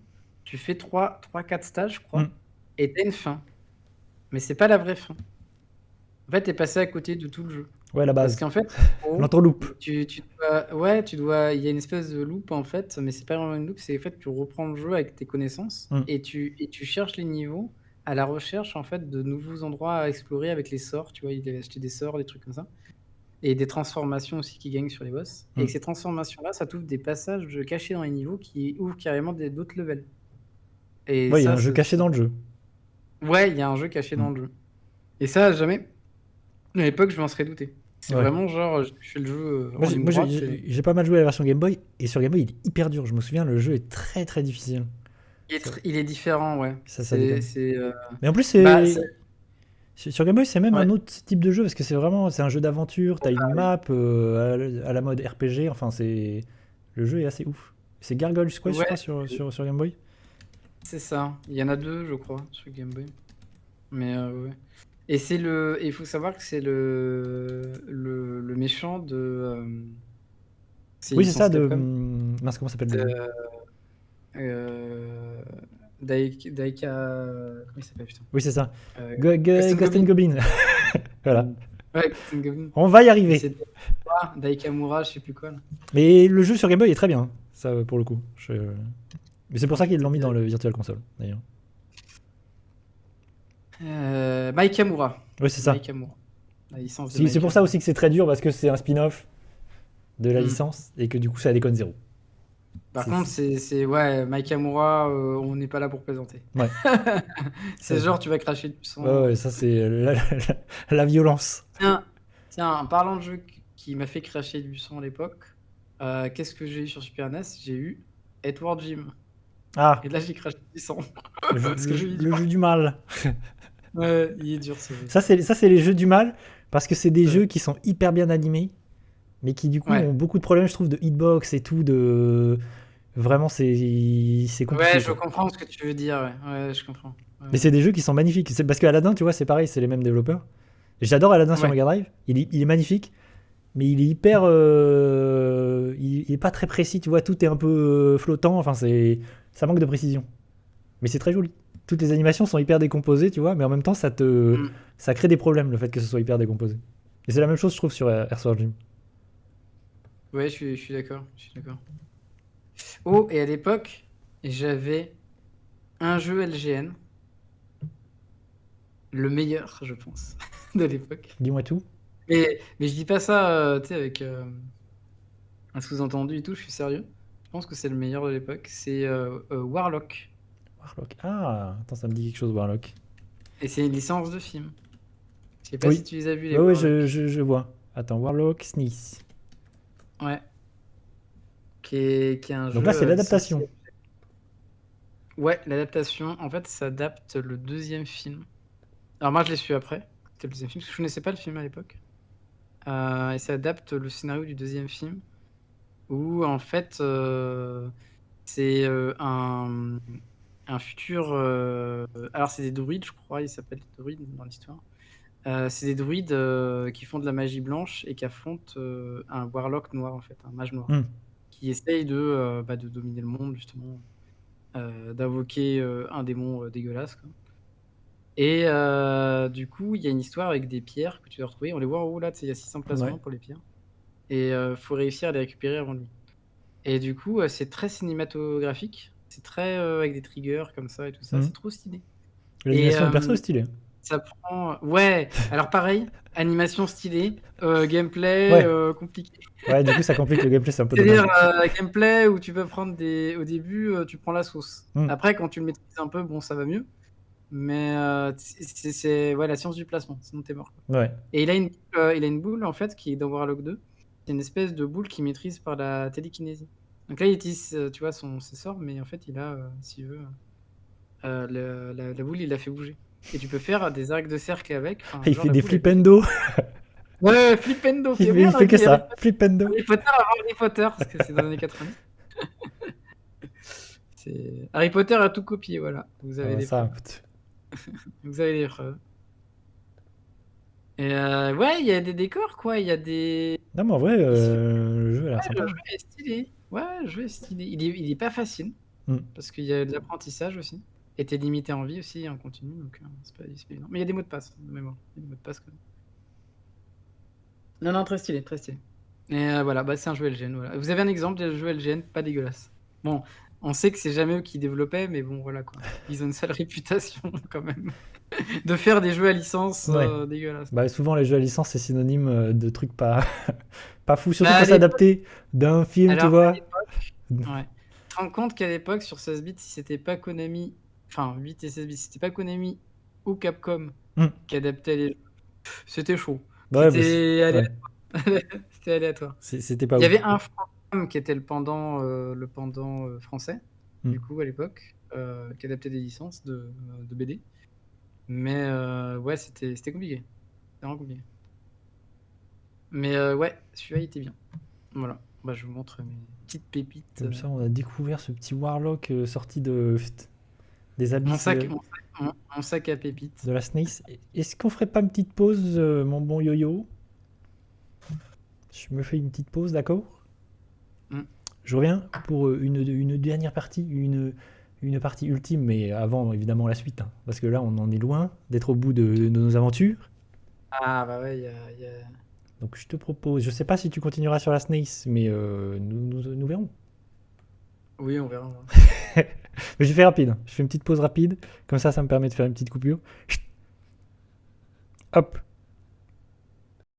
tu fais 3-4 stages, je crois, et t'as une fin. Mais c'est pas la vraie fin. En fait, t'es passé à côté de tout le jeu. Ouais, la base. Parce qu'en fait, l'entre-loop. il y a une espèce de loop en fait, mais c'est pas vraiment une loop, c'est en fait tu reprends le jeu avec tes connaissances et tu cherches les niveaux à la recherche en fait de nouveaux endroits à explorer avec les sorts, tu vois, il avait acheté des sorts, des trucs comme ça. Et des transformations aussi qui gagnent sur les boss. Et avec ces transformations-là, ça t'ouvre des passages cachés dans les niveaux qui ouvrent carrément d'autres levels. Et Ouais, il y a ça, un jeu caché dans le jeu. ouais, il y a un jeu caché Mm. dans le jeu. Et ça, jamais, à l'époque, je m'en serais douté. C'est Ouais. vraiment genre, je fais le jeu Moi, en j'ai ligne moi, droite. j'ai pas mal joué à la version Game Boy, et sur Game Boy, il est hyper dur. Je me souviens, le jeu est très très difficile. Ça, Il est différent, ouais. ça déconne. C'est, Mais en plus, bah, sur Game Boy, c'est même ouais. un autre type de jeu, parce que c'est un jeu d'aventure, t'as une map à la mode RPG, enfin, le jeu est assez ouf. C'est Gargoyle's Quest, je Ouais, crois, sur Game Boy. c'est ça. Il y en a deux, je crois, sur Game Boy. Mais ouais. Et il faut savoir que c'est le méchant de. C'est une Oui, c'est ça, licence Capcom. mince, comment s'appelle le. De, euh, Daika. Comment il s'appelle, putain? Oui, c'est ça. Ghost and Ghost and Goblin. Goblin. Voilà. Ouais, Ghost and Goblin. On va y Et arriver. c'est Daikamura, je sais plus quoi, là. Mais le jeu sur Game Boy est très bien, ça, pour le coup. Mais c'est pour ça qu'ils l'ont mis dans le Virtual Console, d'ailleurs. Maikamura. Oui, c'est ça. Maikamura. La licence de C'est pour ça Maikamura. aussi que c'est très dur, parce que c'est un spin-off de la Mm. licence, et que du coup, ça déconne zéro. Par C'est- contre, ouais, Maikamura, on n'est pas là pour plaisanter. Ouais. C'est Ça, genre, tu vas cracher du sang. ouais, ça c'est la violence. Tiens, en parlant de jeu qui m'a fait cracher du sang à l'époque, qu'est-ce que j'ai eu sur Super NES? J'ai eu Edward Jim. Ah, Et là, j'ai craché du sang. le jeu, Parce que le jeu du mal. Ouais, il est dur ce jeu. Ça, c'est les jeux du mal, parce que c'est des Ouais. jeux qui sont hyper bien animés, mais qui du coup Ouais. ont beaucoup de problèmes, je trouve, de hitbox et tout. Vraiment, c'est compliqué. Ouais, je Quoi. comprends ce que tu veux dire. Ouais, ouais, je comprends. Ouais. Mais c'est des jeux qui sont magnifiques. Parce que Aladdin, tu vois, c'est pareil, c'est les mêmes développeurs. J'adore Aladdin sur Ouais. Mega Drive. Il est magnifique, mais il est hyper. Il est pas très précis, tu vois, tout est un peu flottant. Enfin, ça manque de précision. Mais c'est très joli. Toutes les animations sont hyper décomposées, tu vois, mais en même temps, Mm. ça crée des problèmes, le fait que ce soit hyper décomposé. Et c'est la même chose, je trouve, sur Air Sword Gym. Ouais, je suis d'accord. Je suis d'accord. Oh, et à l'époque, j'avais un jeu LGN, le meilleur, je pense, de l'époque. Dis-moi tout. Mais je dis pas ça, tu sais, avec un sous-entendu et tout, je suis sérieux. Je pense que c'est le meilleur de l'époque. C'est Warlock. Warlock. Ah, attends, ça me dit quelque chose, Warlock. Et c'est une licence de film. Je sais pas Oui. si tu les as vus, les Ouais, Warlock. je vois. Attends, Warlock, Sneeze. Ouais. Qui est un jeu. Donc là, c'est l'adaptation. Ouais, l'adaptation. En fait, ça adapte le deuxième film. Alors moi, je l'ai su après. C'était le deuxième film, parce que je connaissais pas le film à l'époque. Et ça adapte le scénario du deuxième film, où en fait, c'est un futur. Alors c'est des druides, je crois, ils s'appellent des druides dans l'histoire. C'est des druides qui font de la magie blanche et qui affrontent un warlock noir, en fait, un mage noir, qui essaye de dominer le monde, justement, d'invoquer un démon dégueulasse, quoi. Et du coup, il y a une histoire avec des pierres que tu dois retrouver. On les voit en haut là, il y a 6 emplacements Ouais. pour les pierres. Et faut réussir à les récupérer avant lui. Et du coup, c'est très cinématographique. C'est très avec des triggers comme ça et tout ça. Mhm. C'est trop stylé. L'animation Et, de perso est stylée. Ça prend. Ouais, alors pareil, animation stylée, gameplay Ouais. compliqué. Ouais, du coup, ça complique le gameplay, c'est un peu C'est-à-dire dommage. gameplay où tu peux prendre des. Au début, tu prends la sauce. Mm. Après, quand tu le maîtrises un peu, bon, ça va mieux. Mais c'est ouais, la science du placement, sinon t'es mort, quoi. Ouais. Et il a une boule en fait qui est dans Warlock 2. C'est une espèce de boule qu'il maîtrise par la télékinésie. Donc là, il utilise, tu vois, ses sorts, mais en fait, il a, s'il veut, la boule, il la fait bouger. Et tu peux faire des arcs de cercle avec. Enfin, Il genre, fait la des boule, elle flipendo. Ouais, flipendo. Il fait que ça. Flipendo. Harry Potter avant Harry Potter, parce que c'est dans les années 90. Harry Potter a tout copié, voilà. Vous avez les Ça. preuves. Vous avez les preuves. Et ouais, il y a des décors, quoi. Il y a des. Non, mais en vrai, le jeu a l'air Ouais, sympa. le jeu est stylé. Ouais, le jeu est stylé. Il est pas facile, Mm. parce qu'il y a de l'apprentissage aussi. Et t'es limité en vie aussi, en continu, donc c'est pas évident. Mais il y a des mots de passe, de mémoire. Il y a des mots de passe, quand même. Non, très stylé, très stylé. Et voilà, c'est un jeu LGN. Voilà. Vous avez un exemple de jeu LGN pas dégueulasse. Bon, on sait que c'est jamais eux qui développaient, mais bon, voilà quoi. Ils ont une sale réputation quand même de faire des jeux à licence dégueulasses. Bah, souvent, les jeux à licence, c'est synonyme de trucs pas, pas fous. Surtout Bah, quand c'est adapté d'un film, alors, tu vois. à l'époque, ouais. Tu te rends compte qu'à l'époque, sur 16 bits, si c'était pas Konami Enfin, 8 et 16 bits. C'était pas Konami ou Capcom Hmm. qui adaptaient les jeux. C'était chaud. Ouais, bah, C'était ouais. C'était aléatoire. C'était pas Il y ouf. avait un Infocom qui était le pendant français, Hmm. du coup, à l'époque, qui adaptait des licences de BD. Mais ouais, c'était compliqué. C'était vraiment compliqué. Mais ouais, celui-là, il était bien. Voilà. Bah, je vous montre mes petites pépites. Comme ça, on a découvert ce petit Warlock sorti des Mon abysses sac, mon sac à pépites. de la SNES. Est-ce qu'on ferait pas une petite pause, mon bon yo-yo? Je me fais une petite pause, d'accord? Mm. Je reviens pour une dernière partie, une partie ultime, mais avant évidemment la suite, hein, parce que là on en est loin d'être au bout de nos aventures. Ah, bah ouais, il y a... Donc je te propose, je sais pas si tu continueras sur la SNES, mais nous verrons. Oui, on verra. On verra. Mais je fais rapide, je fais une petite pause rapide, comme ça me permet de faire une petite coupure. Hop,